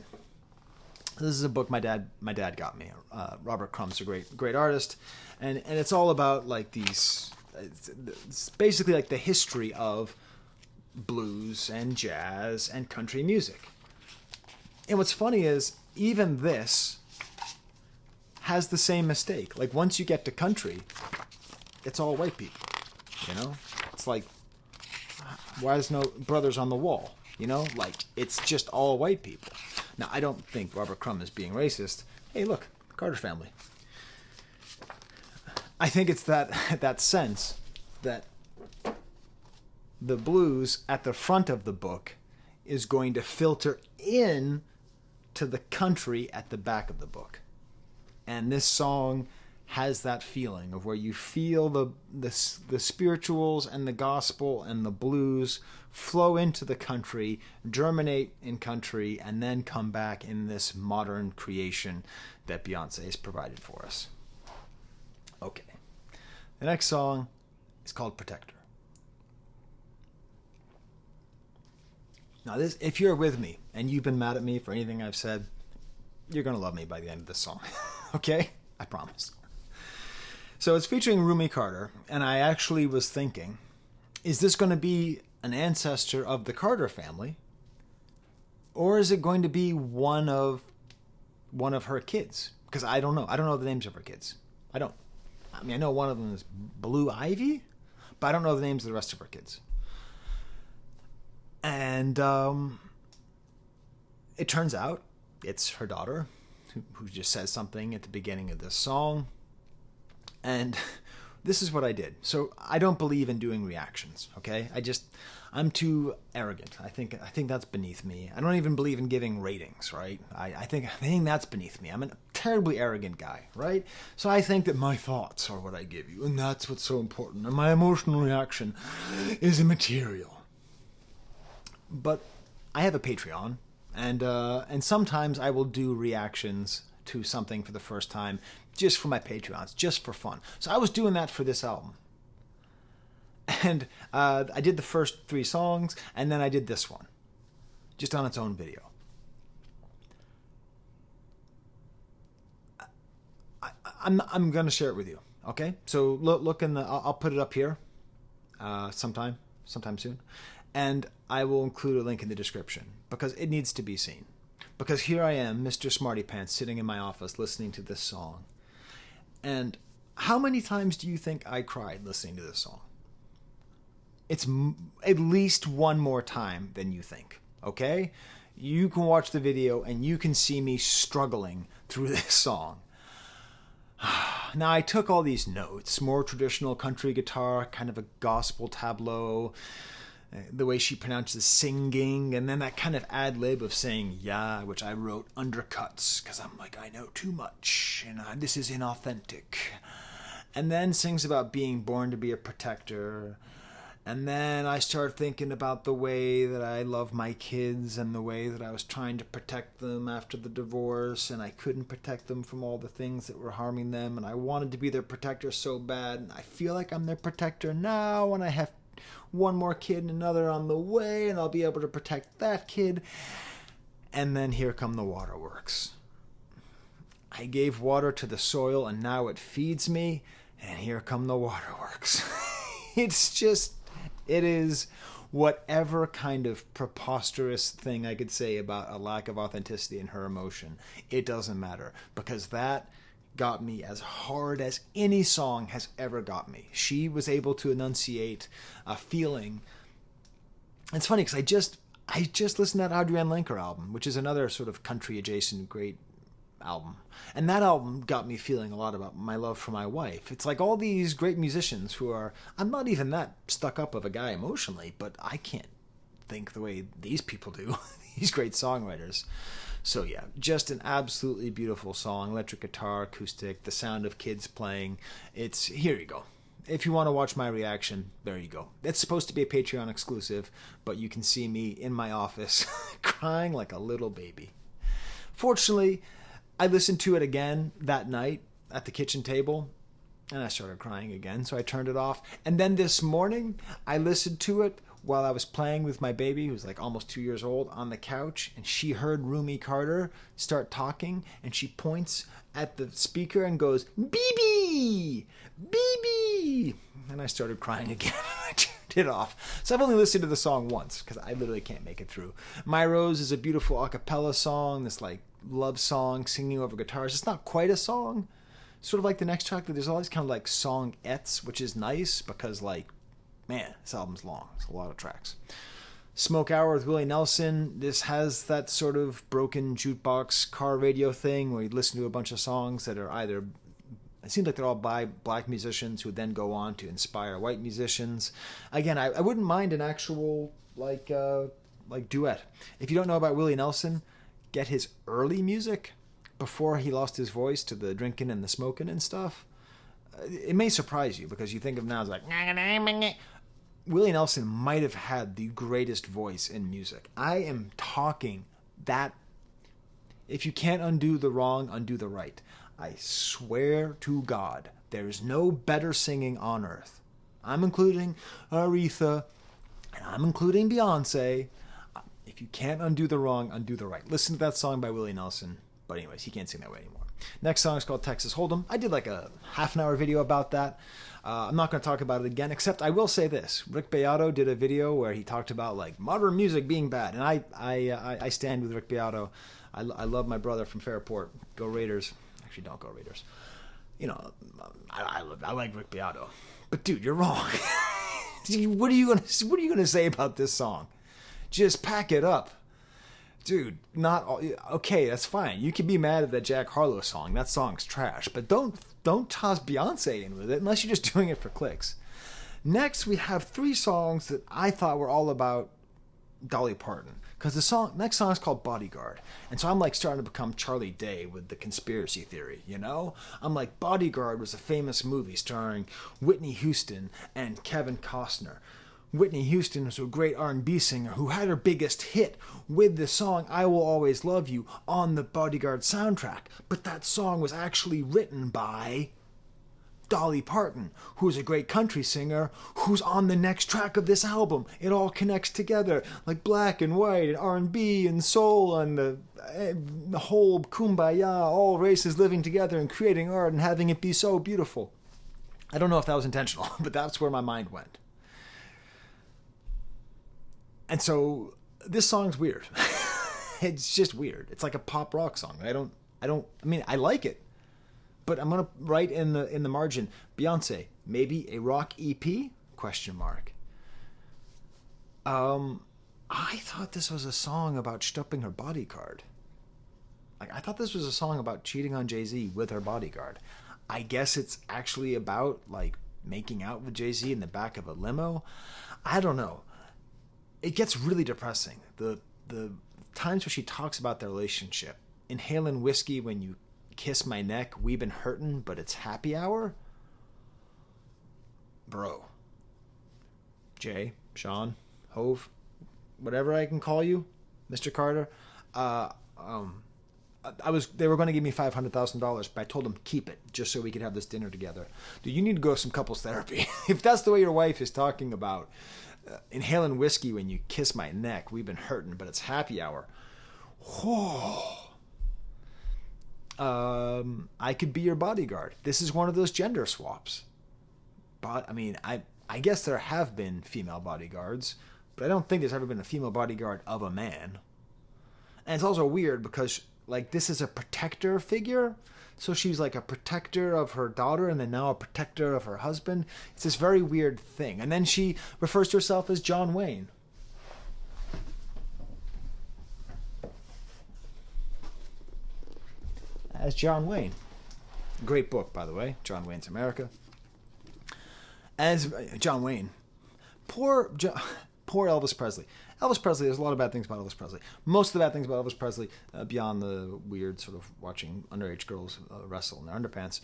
This is a book my dad got me. Robert Crumb's a great artist, and it's all about like these. It's basically like the history of blues and jazz and country music. And what's funny is even this has the same mistake. Like once you get to country, it's all white people. It's like, why is no Brothers on the Wall? Like it's just all white people. Now I don't think Robert Crumb is being racist. Hey, look, Carter family. I think it's that sense that the blues at the front of the book is going to filter in to the country at the back of the book. And this song has that feeling of where you feel the spirituals and the gospel and the blues flow into the country, germinate in country, and then come back in this modern creation that Beyonce has provided for us. Okay. The next song is called Protector. Now, if you're with me and you've been mad at me for anything I've said, you're going to love me by the end of this song. Okay? I promise. So it's featuring Rumi Carter, and I actually was thinking, is this going to be an ancestor of the Carter family, or is it going to be one of her kids? Because I don't know. I don't know the names of her kids. I know one of them is Blue Ivy, but I don't know the names of the rest of her kids. And it turns out it's her daughter who just says something at the beginning of this song. And this is what I did. So I don't believe in doing reactions, okay? I'm too arrogant. I think that's beneath me. I don't even believe in giving ratings, right? I think that's beneath me. I'm a terribly arrogant guy, right? So I think that my thoughts are what I give you, and that's what's so important. And my emotional reaction is immaterial. But I have a Patreon, and sometimes I will do reactions to something for the first time just for my Patreons, just for fun. So I was doing that for this album. And I did the first 3 songs, and then I did this one, just on its own video. I'm going to share it with you, okay? So look in I'll put it up here sometime soon, and I will include a link in the description because it needs to be seen. Because here I am, Mr. Smarty Pants, sitting in my office listening to this song. And how many times do you think I cried listening to this song? It's at least one more time than you think, okay? You can watch the video and you can see me struggling through this song. Now, I took all these notes, more traditional country guitar, kind of a gospel tableau, the way she pronounces singing, and then that kind of ad-lib of saying yeah, which I wrote undercuts, because I'm like, I know too much, and this is inauthentic. And then sings about being born to be a protector. And then I started thinking about the way that I love my kids and the way that I was trying to protect them after the divorce, and I couldn't protect them from all the things that were harming them, and I wanted to be their protector so bad, and I feel like I'm their protector now, and I have one more kid and another on the way, and I'll be able to protect that kid. And then here come the waterworks. I gave water to the soil, and now it feeds me, and here come the waterworks. It is whatever kind of preposterous thing I could say about a lack of authenticity in her emotion. It doesn't matter, because that got me as hard as any song has ever got me. She was able to enunciate a feeling. It's funny because I just listened to that Adrienne Lenker album, which is another sort of country adjacent great album. And that album got me feeling a lot about my love for my wife. It's like all these great musicians who are, I'm not even that stuck up of a guy emotionally, but I can't think the way these people do, these great songwriters. So yeah, just an absolutely beautiful song, electric guitar, acoustic, the sound of kids playing. Here you go. If you want to watch my reaction, there you go. It's supposed to be a Patreon exclusive, but you can see me in my office crying like a little baby. Fortunately, I listened to it again that night at the kitchen table, and I started crying again, so I turned it off. And then this morning, I listened to it while I was playing with my baby, who's like almost 2 years old, on the couch, and she heard Rumi Carter start talking, and she points at the speaker and goes, "BB! BB!" And I started crying again. I turned it off. So I've only listened to the song once, because I literally can't make it through. My Rose is a beautiful a cappella song, this like love song, singing over guitars. It's not quite a song. Sort of like the next track, there's all these kind of like songettes, which is nice because, like, man, this album's long. It's a lot of tracks. Smoke Hour with Willie Nelson. This has that sort of broken jukebox car radio thing where you listen to a bunch of songs that are either, it seems like they're all by black musicians who then go on to inspire white musicians. Again, I wouldn't mind an actual like duet. If you don't know about Willie Nelson, get his early music before he lost his voice to the drinking and the smoking and stuff. It may surprise you because you think of now as like, Willie Nelson might have had the greatest voice in music. I am talking that if you can't undo the wrong, undo the right. I swear to God, there is no better singing on earth. I'm including Aretha, and I'm including Beyonce. If you can't undo the wrong, undo the right. Listen to that song by Willie Nelson. But anyways, he can't sing that way anymore. Next song is called Texas Hold'em. I did like a half-an-hour video about that. I'm not going to talk about it again, except I will say this. Rick Beato did a video where he talked about like modern music being bad. And I stand with Rick Beato. I love my brother from Fairport. Go Raiders. Actually, don't go Raiders. You know, I like Rick Beato. But dude, you're wrong. What are you gonna say about this song? Just pack it up. Dude, not all, okay, that's fine. You can be mad at that Jack Harlow song. That song's trash. But don't toss Beyonce in with it unless you're just doing it for clicks. Next, we have 3 songs that I thought were all about Dolly Parton. Because the next song is called Bodyguard. And so I'm like starting to become Charlie Day with the conspiracy theory, you know? I'm like, Bodyguard was a famous movie starring Whitney Houston and Kevin Costner. Whitney Houston was a great R&B singer who had her biggest hit with the song I Will Always Love You on the Bodyguard soundtrack. But that song was actually written by Dolly Parton, who's a great country singer, who's on the next track of this album. It all connects together, like black and white and R&B and soul and the whole kumbaya, all races living together and creating art and having it be so beautiful. I don't know if that was intentional, but that's where my mind went. And so this song's weird. It's just weird. It's like a pop rock song. I mean, I like it. But I'm going to write in the margin, Beyonce, maybe a rock EP? Question mark. I thought this was a song about stuffing her bodyguard. Like, I thought this was a song about cheating on Jay-Z with her bodyguard. I guess it's actually about like making out with Jay-Z in the back of a limo. I don't know. It gets really depressing. The times where she talks about their relationship. Inhaling whiskey when you kiss my neck. We've been hurting, but it's happy hour. Bro. Jay, Sean, Hove, whatever I can call you, Mr. Carter. They were going to give me $500,000, but I told them keep it just so we could have this dinner together. Dude, you need to go to some couples therapy. If that's the way your wife is talking about inhaling whiskey when you kiss my neck, we've been hurting, but it's happy hour. Whoa. I could be your bodyguard. This is one of those gender swaps. But I mean, I guess there have been female bodyguards, but I don't think there's ever been a female bodyguard of a man. And it's also weird because like this is a protector figure. So she's like a protector of her daughter and then now a protector of her husband. It's this very weird thing. And then she refers to herself as John Wayne. As John Wayne. Great book, by the way. John Wayne's America. As John Wayne. Poor Elvis Presley. Elvis Presley, there's a lot of bad things about Elvis Presley. Most of the bad things about Elvis Presley, beyond the weird sort of watching underage girls wrestle in their underpants,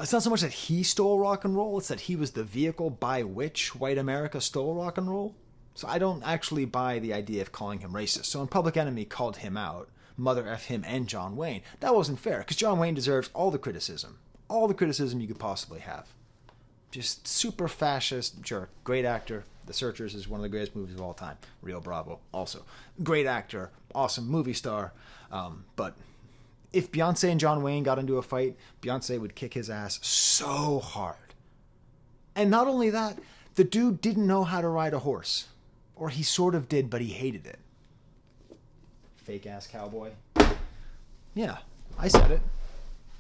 it's not so much that he stole rock and roll, it's that he was the vehicle by which white America stole rock and roll. So I don't actually buy the idea of calling him racist. So when Public Enemy called him out, Mother F him and John Wayne, that wasn't fair, because John Wayne deserves all the criticism you could possibly have. Just super fascist jerk. Great actor. The Searchers is one of the greatest movies of all time. Rio Bravo also. Great actor. Awesome movie star. But if Beyonce and John Wayne got into a fight, Beyonce would kick his ass so hard. And not only that, the dude didn't know how to ride a horse. Or he sort of did, but he hated it. Fake ass cowboy. Yeah, I said it.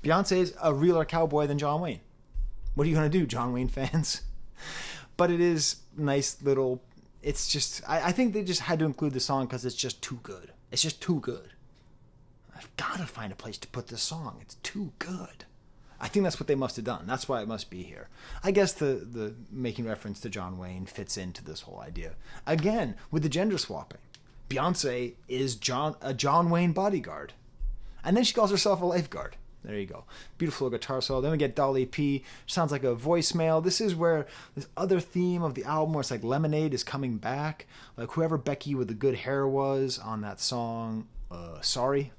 Beyonce is a realer cowboy than John Wayne. What are you going to do, John Wayne fans? But it is nice little... It's just... I think they just had to include the song because it's just too good. It's just too good. I've got to find a place to put this song. It's too good. I think that's what they must have done. That's why it must be here. I guess the making reference to John Wayne fits into this whole idea. Again, with the gender swapping. Beyonce is a John Wayne bodyguard. And then she calls herself a lifeguard. There you go. Beautiful guitar solo. Then we get Dolly P. Sounds like a voicemail. This is where this other theme of the album where it's like Lemonade is coming back. Like whoever Becky with the good hair was on that song, Sorry,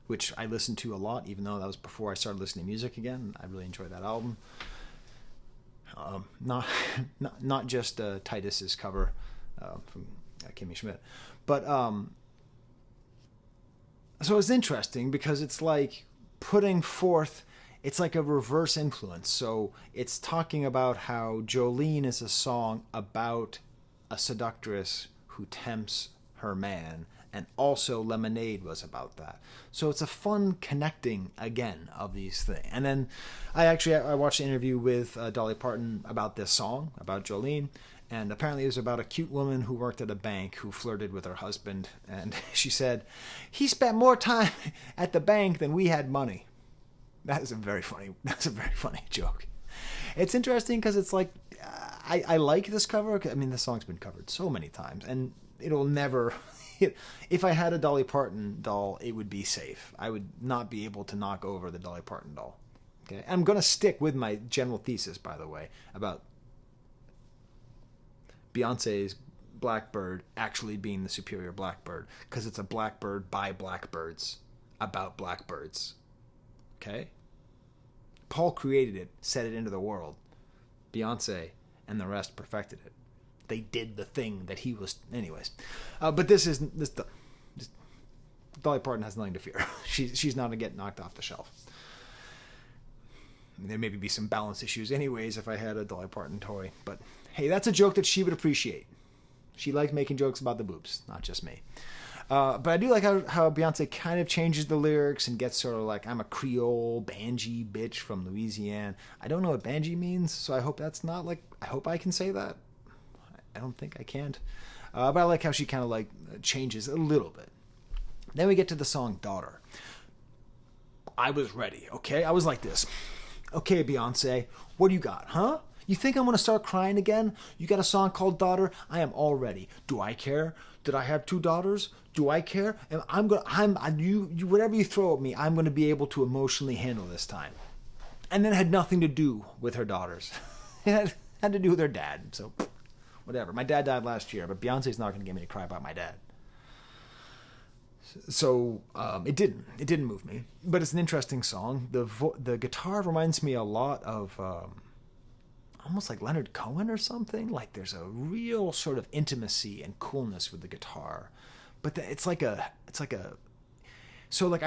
which I listened to a lot, even though that was before I started listening to music again. I really enjoyed that album. Not just Titus's cover from Kimmy Schmidt, but so it's interesting because it's like putting forth, it's like a reverse influence. So it's talking about how Jolene is a song about a seductress who tempts her man, and also Lemonade was about that. So it's a fun connecting again of these things. And then I watched an interview with Dolly Parton about this song, about Jolene. And apparently it was about a cute woman who worked at a bank who flirted with her husband. And she said, he spent more time at the bank than we had money. That's a very funny joke. It's interesting because it's like, I like this cover. I mean, this song's been covered so many times. And it'll never... If I had a Dolly Parton doll, it would be safe. I would not be able to knock over the Dolly Parton doll. Okay, I'm going to stick with my general thesis, by the way, about Beyonce's Blackbird actually being the superior Blackbird, because it's a Blackbird by Blackbirds about Blackbirds. Okay? Paul created it, set it into the world. Beyonce and the rest perfected it. They did the thing that he was... Anyways. But this Dolly Parton has nothing to fear. She's not going to get knocked off the shelf. There maybe be some balance issues anyways if I had a Dolly Parton toy. But hey, that's a joke that she would appreciate. She likes making jokes about the boobs, not just me. But I do like how Beyonce kind of changes the lyrics and gets sort of like, I'm a Creole banjee bitch from Louisiana. I don't know what banjee means, so I hope that's not like... I hope I can say that. I don't think I can't. But I like how she kind of like changes a little bit. Then we get to the song Daughter. I was ready, okay? I was like this. Okay, Beyonce, what do you got, huh? You think I'm going to start crying again? You got a song called Daughter? I am all ready. Do I care? Did I have 2 daughters? Do I care? And whatever you throw at me, I'm going to be able to emotionally handle this time. And then it had nothing to do with her daughters. It had to do with her dad. So, whatever. My dad died last year, but Beyonce's not going to get me to cry about my dad. So it didn't move me, but it's an interesting song. The guitar reminds me a lot of almost like Leonard Cohen or something. Like there's a real sort of intimacy and coolness with the guitar, but I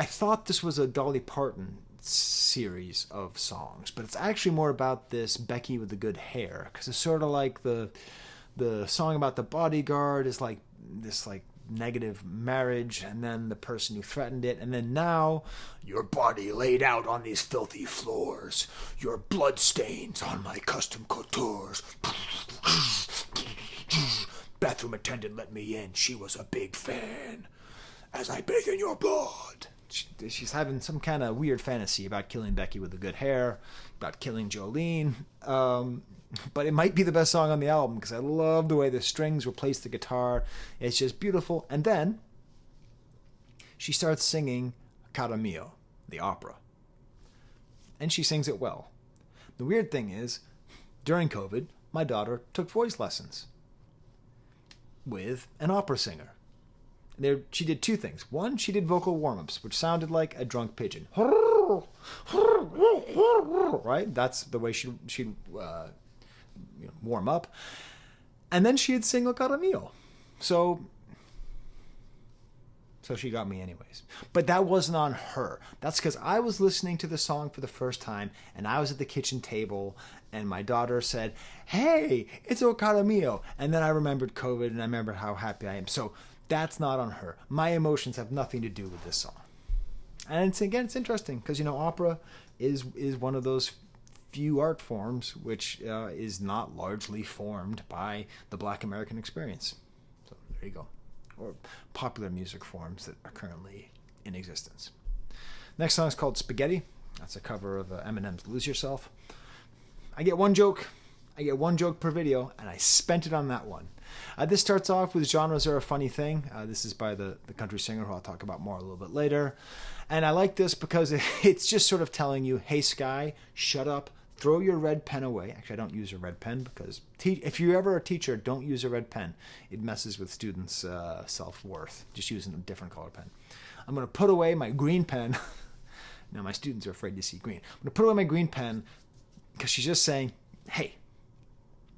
thought this was a Dolly Parton series of songs, but it's actually more about this Becky with the good hair, because it's sort of like the song about the Bodyguard is like this like negative marriage, and then the person who threatened it, and then now your body laid out on these filthy floors, your blood stains on my custom coutures. Bathroom attendant let me in, she was a big fan as I bathe in your blood. She's having some kind of weird fantasy about killing Becky with the good hair, about killing Jolene. But it might be the best song on the album because I love the way the strings replace the guitar. It's just beautiful. And then she starts singing Caro Mio, the opera. And she sings it well. The weird thing is, during COVID, my daughter took voice lessons with an opera singer. She did 2 things. One, she did vocal warm-ups, which sounded like a drunk pigeon. Right? That's the way she'd warm up. And then she'd sing O Caro Mio. So she got me anyways. But that wasn't on her. That's because I was listening to the song for the first time, and I was at the kitchen table, and my daughter said, "Hey, it's O Caro Mio." And then I remembered COVID, and I remembered how happy I am. So that's not on her. My emotions have nothing to do with this song. And it's interesting because, opera is one of those few art forms which is not largely formed by the Black American experience. So there you go. Or popular music forms that are currently in existence. Next song is called Spaghetti. That's a cover of Eminem's Lose Yourself. I get one joke per video, and I spent it on that one. This starts off with Genres Are a Funny Thing. This is by the country singer, who I'll talk about more a little bit later. And I like this because it's just sort of telling you, hey, Sky, shut up, throw your red pen away. Actually, I don't use a red pen because if you're ever a teacher, don't use a red pen. It messes with students' self-worth. Just using a different color pen. I'm going to put away my green pen. Now, my students are afraid to see green. I'm going to put away my green pen because she's just saying, hey,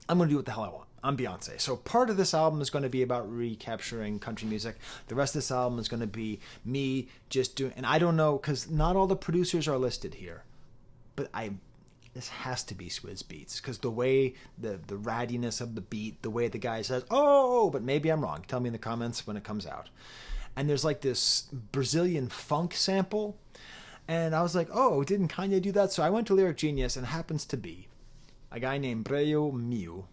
I'm going to do what the hell I want. I'm Beyonce. So part of this album is going to be about recapturing country music. The rest of this album is going to be me just doing, and I don't know, because not all the producers are listed here, but this has to be Swizz Beatz, because the way, the rattiness of the beat, the way the guy says, oh, but maybe I'm wrong. Tell me in the comments when it comes out. And there's like this Brazilian funk sample, and I was like, oh, didn't Kanye do that? So I went to Lyric Genius, and it happens to be a guy named Brejo Miu,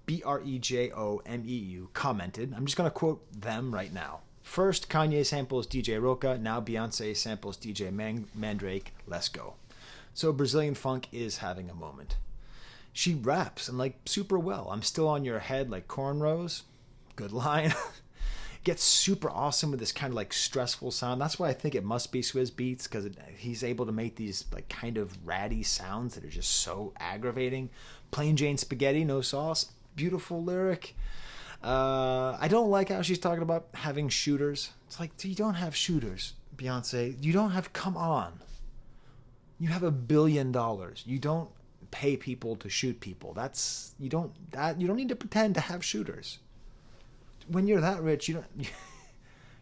Brejomeu, commented. I'm just going to quote them right now. First, Kanye samples DJ Roca. Now Beyonce samples DJ Mandrake. Let's go. So Brazilian funk is having a moment. She raps and like super well. I'm still on your head like cornrows. Good line. Gets super awesome with this kind of like stressful sound. That's why I think it must be Swizz Beatz, because he's able to make these like kind of ratty sounds that are just so aggravating. Plain Jane Spaghetti, no sauce. Beautiful lyric. I don't like how she's talking about having shooters. It's like, you don't have shooters, Beyonce. You don't have, come on. You have $1 billion. You don't pay people to shoot people. You don't need to pretend to have shooters. When you're that rich, you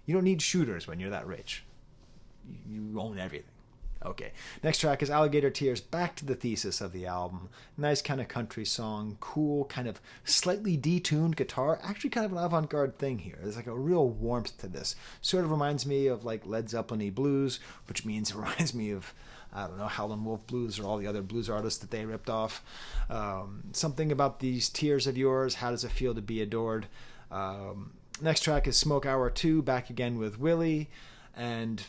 don't need shooters when you're that rich. You own everything. Okay, next track is Alligator Tears, back to the thesis of the album. Nice kind of country song, cool, kind of slightly detuned guitar. Actually kind of an avant-garde thing here. There's like a real warmth to this. Sort of reminds me of like Led Zeppelin-y blues, which means it reminds me of, I don't know, Howlin' Wolf Blues or all the other blues artists that they ripped off. Something about these tears of yours, how does it feel to be adored? Next track is Smoke Hour 2, back again with Willie, and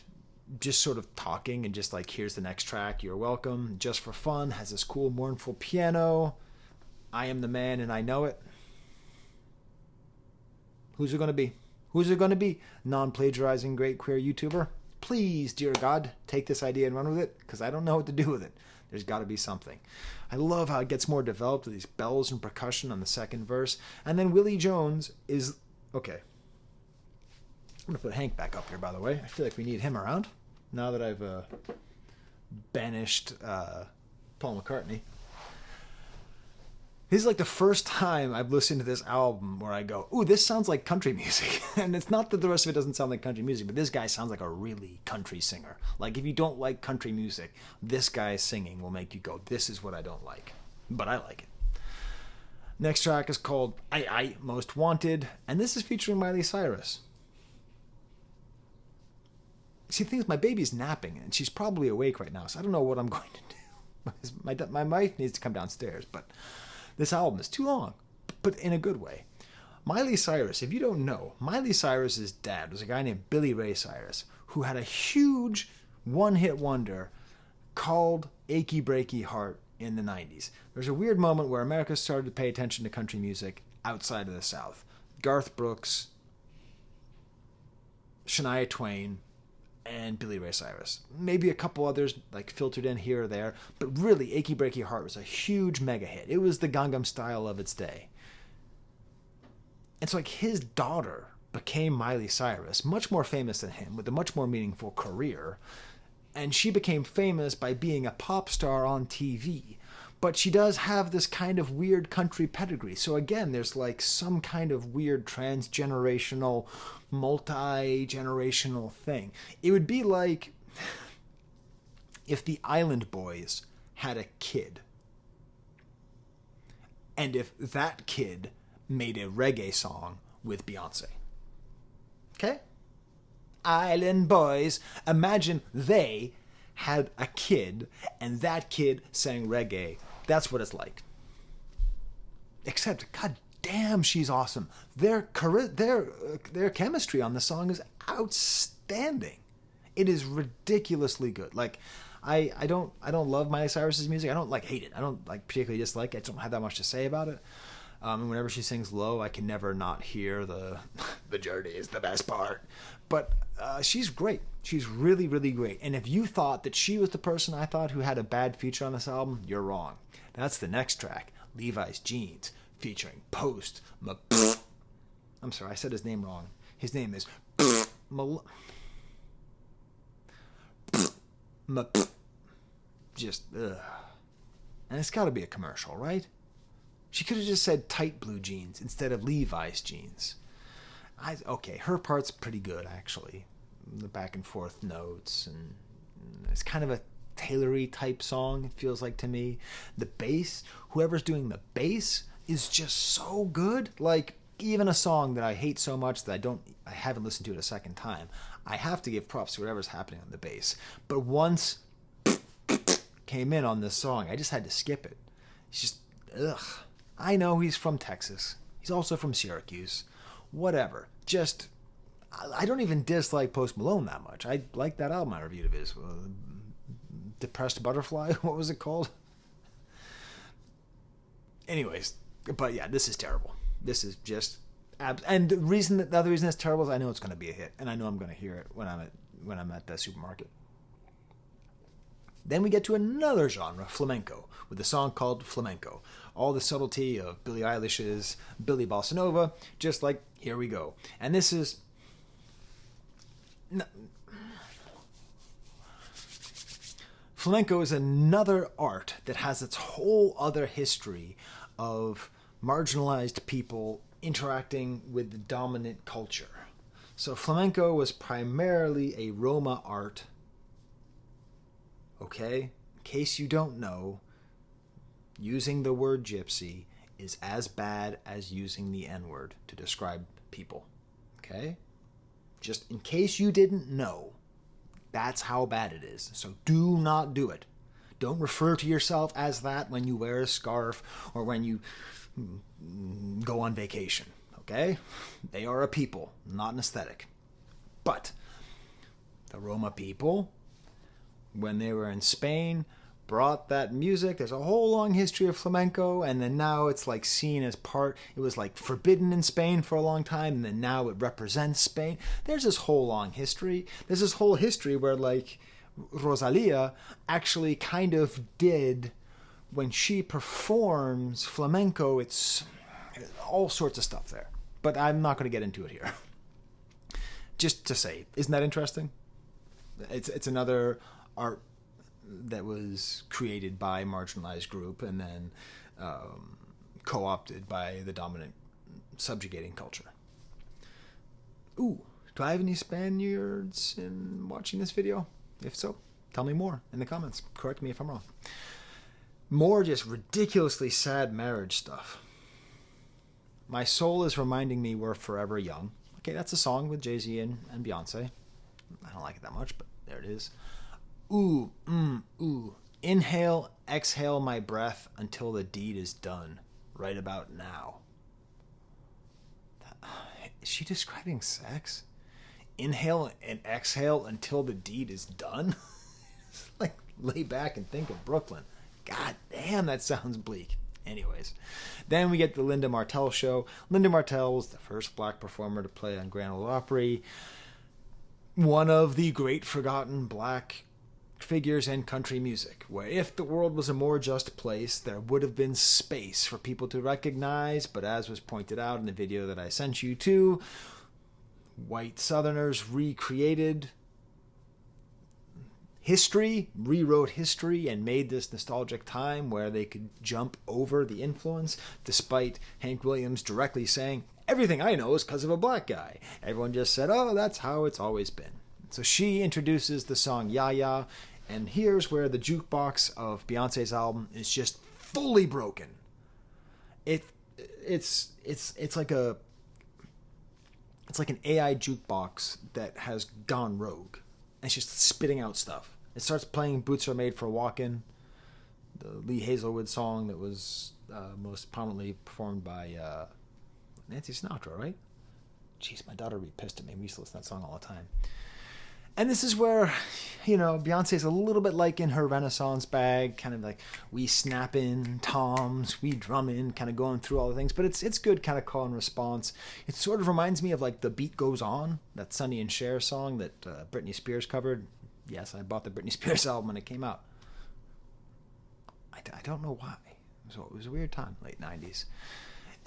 just sort of talking and just like, here's the next track, you're welcome, just for fun, has this cool mournful piano. I am the man and I know it. Who's it going to be? Who's it going to be? Non-plagiarizing great queer YouTuber? Please, dear God, take this idea and run with it, because I don't know what to do with it. There's got to be something. I love how it gets more developed with these bells and percussion on the second verse. And then Willie Jones is... Okay. I'm going to put Hank back up here, by the way. I feel like we need him around now that I've banished Paul McCartney. This is like the first time I've listened to this album where I go, ooh, this sounds like country music. And it's not that the rest of it doesn't sound like country music, but this guy sounds like a really country singer. Like, if you don't like country music, this guy's singing will make you go, this is what I don't like. But I like it. Next track is called I Most Wanted, and this is featuring Miley Cyrus. See, the thing is, my baby's napping, and she's probably awake right now, so I don't know what I'm going to do. My wife needs to come downstairs, but... This album is too long, but in a good way. Miley Cyrus, if you don't know, Miley Cyrus's dad was a guy named Billy Ray Cyrus, who had a huge one-hit wonder called Achy Breaky Heart in the 90s. There's a weird moment where America started to pay attention to country music outside of the South. Garth Brooks, Shania Twain, and Billy Ray Cyrus. Maybe a couple others like filtered in here or there, but really Achy Breaky Heart was a huge mega hit. It was the Gangnam Style of its day. And so like his daughter became Miley Cyrus, much more famous than him, with a much more meaningful career. And she became famous by being a pop star on TV. But she does have this kind of weird country pedigree. So again, there's like some kind of weird transgenerational, multi-generational thing. It would be like if the Island Boys had a kid. And if that kid made a reggae song with Beyonce. Okay? Island Boys. Imagine they had a kid and that kid sang reggae. That's what it's like. Except, god damn, she's awesome. Their chemistry on the song is outstanding. It is ridiculously good. Like, I don't love Miley Cyrus's music. I don't like hate it. I don't like particularly dislike it. I don't have that much to say about it. And whenever she sings low, I can never not hear the journey is the best part. But she's great. She's really, really great. And if you thought that she was the person I thought who had a bad feature on this album, you're wrong. That's the next track, Levi's Jeans, featuring Post. I'm sorry, I said his name wrong. His name is Malone. Just, ugh. And it's got to be a commercial, right? She could have just said tight blue jeans instead of Levi's jeans. Okay, her part's pretty good, actually. The back and forth notes, and it's kind of a Taylory type song, it feels like to me. The bass, whoever's doing the bass is just so good. Like, even a song that I hate so much that I haven't listened to it a second time, I have to give props to whatever's happening on the bass. But once came in on this song, I just had to skip it. It's just, ugh. I know he's from Texas. He's also from Syracuse. Whatever. Just, I don't even dislike Post Malone that much. I like that album I reviewed of his. Depressed Butterfly? What was it called? Anyways, but yeah, this is terrible. This is just... And the other reason it's terrible is I know it's going to be a hit, and I know I'm going to hear it when I'm at the supermarket. Then we get to another genre, flamenco, with a song called Flamenco. All the subtlety of Billie Eilish's Billy Bossa Nova, just like, here we go. And this is... Flamenco is another art that has its whole other history of marginalized people interacting with the dominant culture. So flamenco was primarily a Roma art. Okay? In case you don't know, using the word gypsy is as bad as using the N-word to describe people. Okay? Just in case you didn't know, that's how bad it is. So do not do it. Don't refer to yourself as that when you wear a scarf or when you go on vacation. Okay? They are a people, not an aesthetic. But The Roma people, when they were in Spain, brought that music. There's a whole long history of flamenco, and then now it's like seen as part, it was like forbidden in Spain for a long time, and then now it represents Spain. There's this whole long history. There's this whole history where like Rosalia actually kind of did, when she performs flamenco, it's all sorts of stuff there. But I'm not going to get into it here. Just to say, isn't that interesting? It's another art that was created by a marginalized group and then co-opted by the dominant subjugating culture. Ooh, do I have any Spaniards in watching this video? If so, tell me more in the comments. Correct me if I'm wrong. More just ridiculously sad marriage stuff. My soul is reminding me we're forever young. Okay, that's a song with Jay-Z and Beyonce. I don't like it that much, but there it is. Ooh, ooh. Inhale, exhale my breath until the deed is done. Right about now. Is she describing sex? Inhale and exhale until the deed is done? It's like lay back and think of Brooklyn. God damn, that sounds bleak. Anyways, then we get the Linda Martell show. Linda Martell was the first black performer to play on Grand Ole Opry. One of the great forgotten black figures in country music, where if the world was a more just place, there would have been space for people to recognize, but as was pointed out in the video that I sent you to, white Southerners recreated history, rewrote history, and made this nostalgic time where they could jump over the influence, despite Hank Williams directly saying, everything I know is because of a black guy. Everyone just said, oh, that's how it's always been. So she introduces the song Ya Ya, and here's where the jukebox of Beyonce's album is just fully broken. It's like an AI jukebox that has gone rogue. It's just spitting out stuff. It starts playing Boots Are Made for Walkin', the Lee Hazelwood song that was most prominently performed by Nancy Sinatra, right? Jeez, my daughter would be pissed at me. We used to listen to that song all the time. And this is where, Beyonce's a little bit like in her Renaissance bag, kind of like we snapping toms, we drumming, kind of going through all the things. But it's good kind of call and response. It sort of reminds me of like The Beat Goes On, that Sonny and Cher song that Britney Spears covered. Yes, I bought the Britney Spears album when it came out. I don't know why. It was a weird time, late 90s.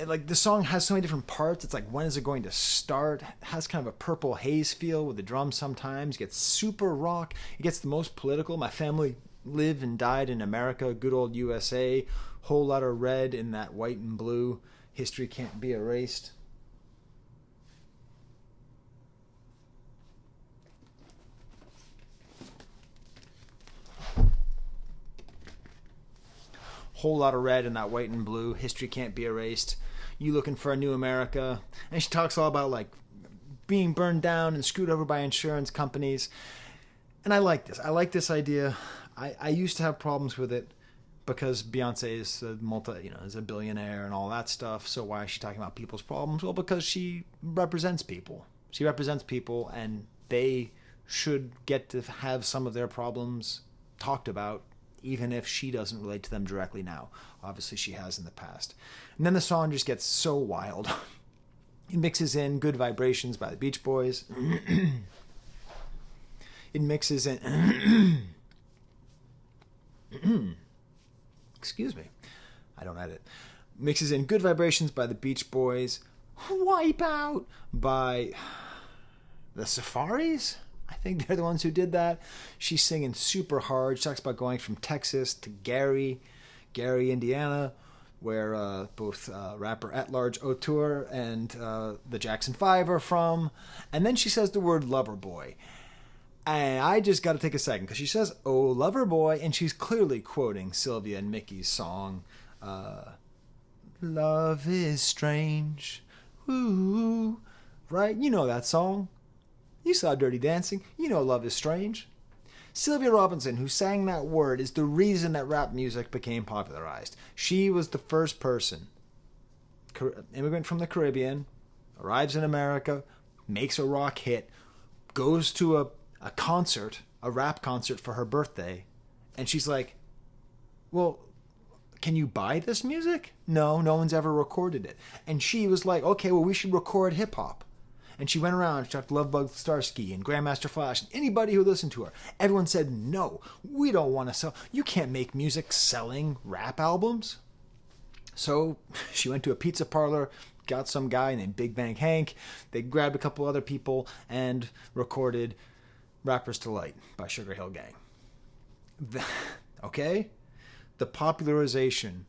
Like the song has so many different parts. It's like, when is it going to start? It has kind of a Purple Haze feel with the drums sometimes. It gets super rock. It gets the most political. My family lived and died in America, good old USA. Whole lot of red in that white and blue. History can't be erased. Whole lot of red in that white and blue. History can't be erased. You looking for a new America. And she talks all about like being burned down and screwed over by insurance companies. And I like this. I like this idea. I used to have problems with it because Beyonce is is a billionaire and all that stuff. So why is she talking about people's problems? Well, because she represents people. She represents people, and they should get to have some of their problems talked about, even if she doesn't relate to them directly now. Obviously, she has in the past. And then the song just gets so wild. It mixes in Good Vibrations by the Beach Boys. It mixes in... Excuse me. I don't edit. Mixes in Good Vibrations by the Beach Boys. Wipe Out by the Safaris? I think they're the ones who did that. She's singing super hard. She talks about going from Texas to Gary, Indiana, where both rapper At Large Auteur and the Jackson 5 are from. And then she says the word lover boy. And I just got to take a second because she says, oh, lover boy. And she's clearly quoting Sylvia and Mickey's song, Love is Strange. Ooh. Right? You know that song. You saw Dirty Dancing. You know Love is Strange. Sylvia Robinson, who sang that word, is the reason that rap music became popularized. She was the first person, immigrant from the Caribbean, arrives in America, makes a rock hit, goes to a rap concert for her birthday. And she's like, well, can you buy this music? No one's ever recorded it. And she was like, okay, well, we should record hip hop. And she went around and talked to Lovebug Starsky and Grandmaster Flash and anybody who listened to her. Everyone said, no, we don't want to sell. You can't make music selling rap albums. So she went to a pizza parlor, got some guy named Big Bang Hank. They grabbed a couple other people and recorded Rapper's Delight by Sugar Hill Gang. Okay? The popularization,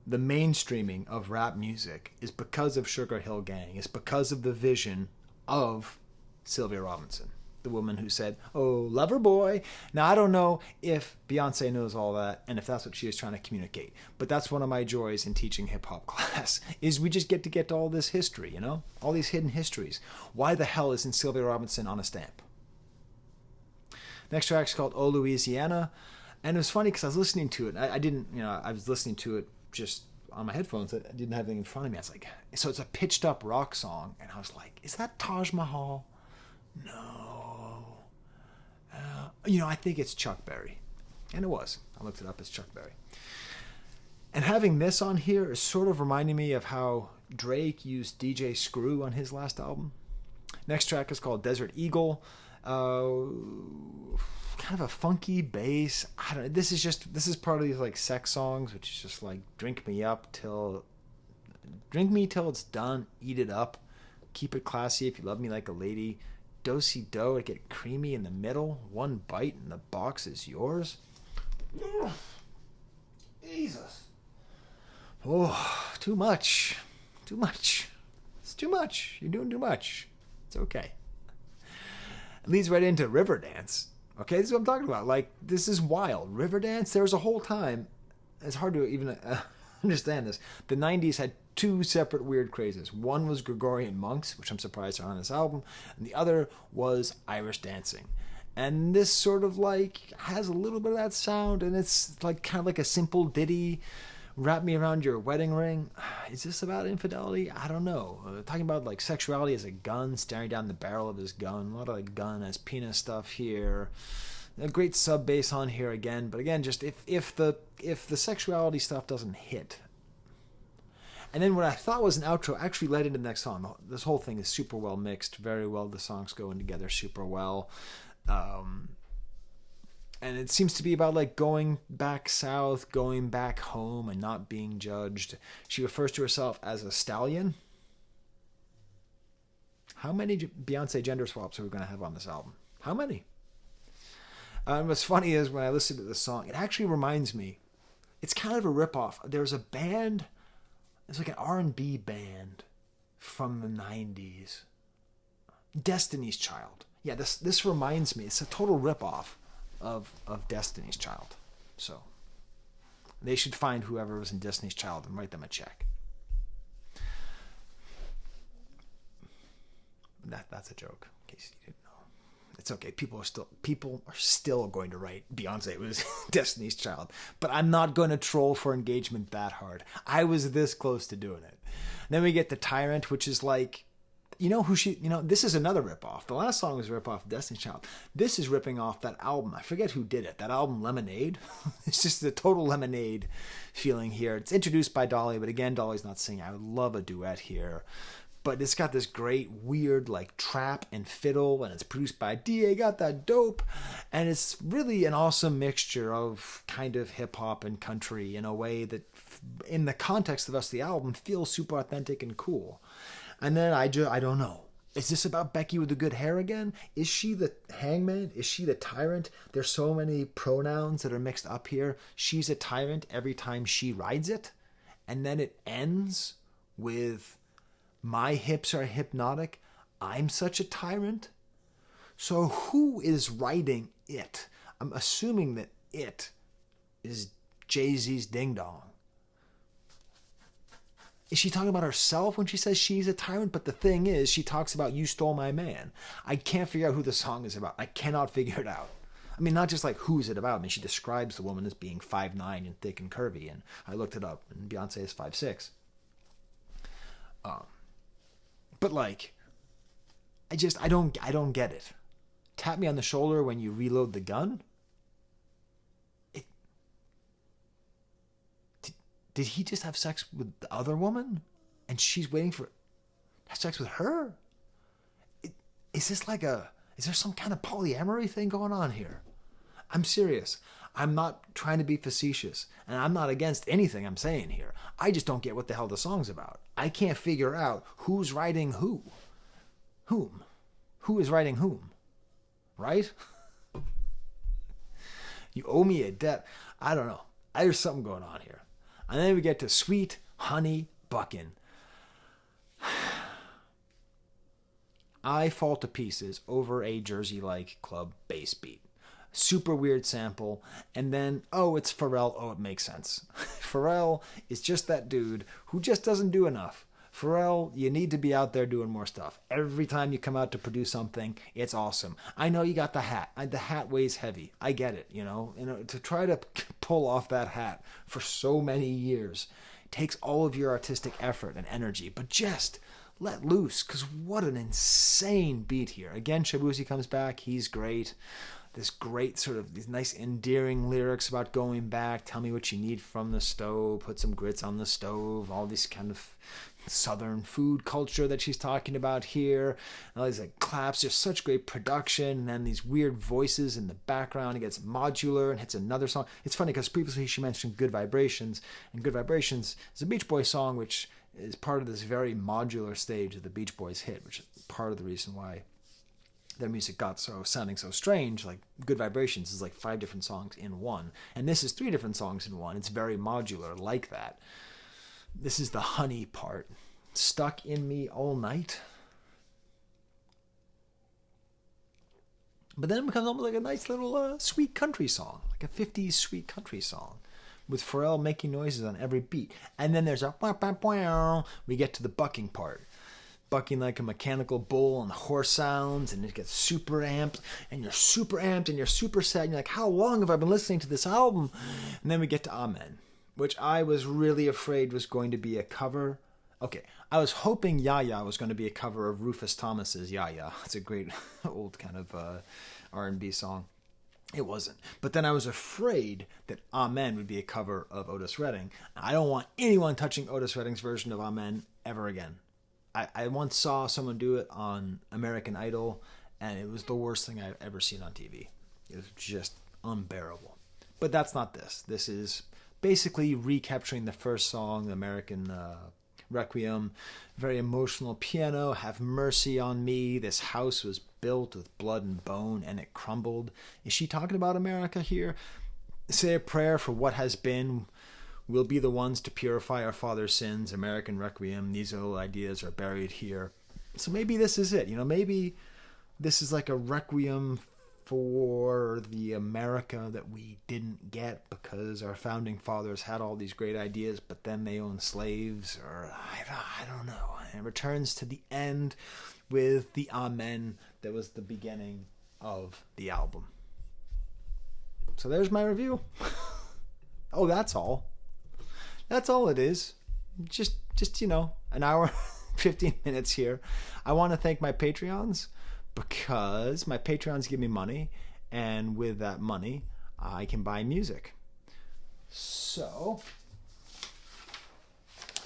the mainstreaming of rap music is because of Sugar Hill Gang. It's because of the vision of Sylvia Robinson, the woman who said, oh, lover boy. Now, I don't know if Beyonce knows all that and if that's what she was trying to communicate, but that's one of my joys in teaching hip-hop class, is we just get to all this history, you know? All these hidden histories. Why the hell isn't Sylvia Robinson on a stamp? Next track's called Oh, Louisiana. And it was funny because I was listening to it. I was listening to it just on my headphones. I didn't have anything in front of me. I was like, so it's a pitched up rock song. And I was like, is that Taj Mahal? No. I think it's Chuck Berry. And it was. I looked it up as Chuck Berry. And having this on here is sort of reminding me of how Drake used DJ Screw on his last album. Next track is called Desert Eagle. Kind of a funky bass. I don't know. This is part of these like sex songs, which is just like drink me till it's done, eat it up, keep it classy if you love me like a lady, do-si do it, get creamy in the middle, one bite and the box is yours. Ugh. Jesus. Oh, too much. It's too much. You're doing too much. It's okay. It leads right into Riverdance. Okay, this is what I'm talking about. Like, this is wild. Riverdance, there was a whole time, it's hard to even understand this. The 90s had two separate weird crazes. One was Gregorian monks, which I'm surprised are on this album, and the other was Irish dancing. And this sort of like has a little bit of that sound, and it's like kind of like a simple ditty. Wrap me around your wedding ring. Is this about infidelity? I don't know. Talking about like sexuality as a gun, staring down the barrel of his gun. A lot of like gun as penis stuff here. A great sub bass on here again. But again, just if the sexuality stuff doesn't hit. And then what I thought was an outro actually led into the next song. This whole thing is super well mixed, very well. The songs go in together super well. And it seems to be about like going back south, going back home, and not being judged. She refers to herself as a stallion. How many Beyonce gender swaps are we going to have on this album? How many? And what's funny is when I listen to the song, it actually reminds me, it's kind of a ripoff. There's a band, it's like an R&B band from the 90s. Destiny's Child. Yeah, this reminds me, it's a total ripoff of Destiny's Child. So they should find whoever was in Destiny's Child and write them a check. That's a joke, in case you didn't know. It's okay. People are still going to write Beyonce was Destiny's Child, but I'm not going to troll for engagement that hard. I was this close to doing it. Then we get the Tyrant, which is like, this is another ripoff. The last song was a ripoff of Destiny's Child. This is ripping off that album. I forget who did it. That album, Lemonade. It's just the total Lemonade feeling here. It's introduced by Dolly, but again, Dolly's not singing. I would love a duet here. But it's got this great, weird, like, trap and fiddle, and it's produced by D.A. Got That Dope. And it's really an awesome mixture of kind of hip-hop and country in a way that, in the context of the rest of the album, feels super authentic and cool. And then I don't know. Is this about Becky with the good hair again? Is she the hangman? Is she the tyrant? There's so many pronouns that are mixed up here. She's a tyrant every time she rides it. And then it ends with, my hips are hypnotic. I'm such a tyrant. So who is writing it? I'm assuming that it is Jay-Z's Ding Dong. Is she talking about herself when she says she's a tyrant? But the thing is, she talks about you stole my man. I can't figure out who the song is about. I cannot figure it out. I mean, not just like who's it about. I mean, she describes the woman as being 5'9" and thick and curvy. And I looked it up, and Beyonce is 5'6". But like, I don't get it. tap me on the shoulder when you reload the gun? Did he just have sex with the other woman? And she's waiting for have sex with her? Is there some kind of polyamory thing going on here? I'm serious. I'm not trying to be facetious, and I'm not against anything I'm saying here. I just don't get what the hell the song's about. I can't figure out who's writing who. Whom? Who is writing whom? Right? You owe me a debt. I don't know. There's something going on here. And then we get to Sweet Honey Buckin'. I fall to pieces over a Jersey-like club bass beat. Super weird sample, and then, oh, it's Pharrell. Oh, it makes sense. Pharrell is just that dude who just doesn't do enough. Pharrell, you need to be out there doing more stuff. Every time you come out to produce something, it's awesome. I know you got the hat. The hat weighs heavy. I get it, to try to pull off that hat for so many years takes all of your artistic effort and energy, but just let loose, because what an insane beat here. Again, Shabuzi comes back. He's great. This great sort of these nice endearing lyrics about going back, tell me what you need from the stove, put some grits on the stove, all this kind of southern food culture that she's talking about here. And all these claps, just such great production, and then these weird voices in the background. It gets modular and hits another song. It's funny because previously she mentioned Good Vibrations, and Good Vibrations is a Beach Boys song which is part of this very modular stage of the Beach Boys hit, which is part of the reason why their music got sounding so strange. Like Good Vibrations is like 5 different songs in one, and this is 3 different songs in one. It's very modular like that. This is the honey part. Stuck in me all night. But then it becomes almost like a nice little sweet country song, like a 50s sweet country song, with Pharrell making noises on every beat. And then there's a we get to the bucking part. Bucking like a mechanical bull and horse sounds, and it gets super amped, and you're super amped, and you're super sad, and you're like, how long have I been listening to this album? And then we get to Amen, which I was really afraid was going to be a cover. Okay, I was hoping Yaya was going to be a cover of Rufus Thomas's Yaya. It's a great old kind of R&B song. It wasn't. But then I was afraid that Amen would be a cover of Otis Redding. I don't want anyone touching Otis Redding's version of Amen ever again. I once saw someone do it on American Idol, and it was the worst thing I've ever seen on TV. It was just unbearable. But that's not this. This is basically recapturing the first song, the American Requiem. Very emotional piano, Have Mercy on Me. This house was built with blood and bone, and it crumbled. Is she talking about America here? Say a prayer for what has been. We'll be the ones to purify our father's sins. American Requiem. These old ideas are buried here. So maybe this is it. Maybe this is like a requiem for the America that we didn't get because our founding fathers had all these great ideas, but then they owned slaves, or I don't know. And it returns to the end with the Amen that was the beginning of the album. So there's my review. Oh, that's all. That's all it is. Just an hour, 15 minutes here. I want to thank my Patreons because my Patreons give me money, and with that money, I can buy music. So,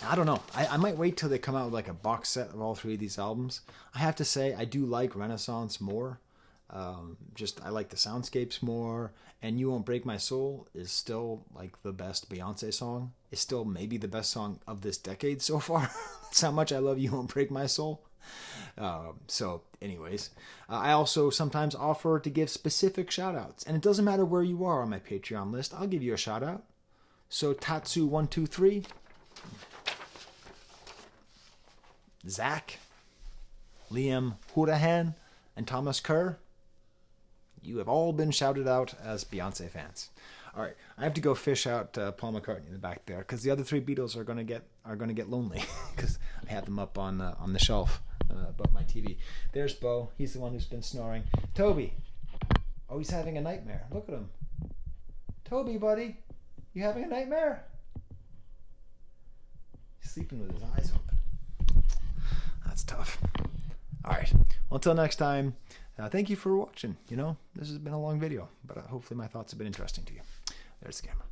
I don't know. I might wait till they come out with like a box set of all 3 of these albums. I have to say, I do like Renaissance more. I like the soundscapes more, and You Won't Break My Soul is still like the best Beyonce song. It's still maybe the best song of this decade so far. That's how much I love You Won't Break My Soul. So anyways, I also sometimes offer to give specific shout outs, and it doesn't matter where you are on my Patreon list. I'll give you a shout out. So Tatsu123, Zach, Liam Hurahan, and Thomas Kerr. You have all been shouted out as Beyonce fans. All right, I have to go fish out Paul McCartney in the back there because the other 3 Beatles are going to get lonely because I have them up on the shelf above my TV. There's Bo. He's the one who's been snoring. Toby. Oh, he's having a nightmare. Look at him. Toby, buddy, you having a nightmare? He's sleeping with his eyes open. That's tough. All right. Well, until next time. Thank you for watching. This has been a long video, but hopefully my thoughts have been interesting to you. There's the camera.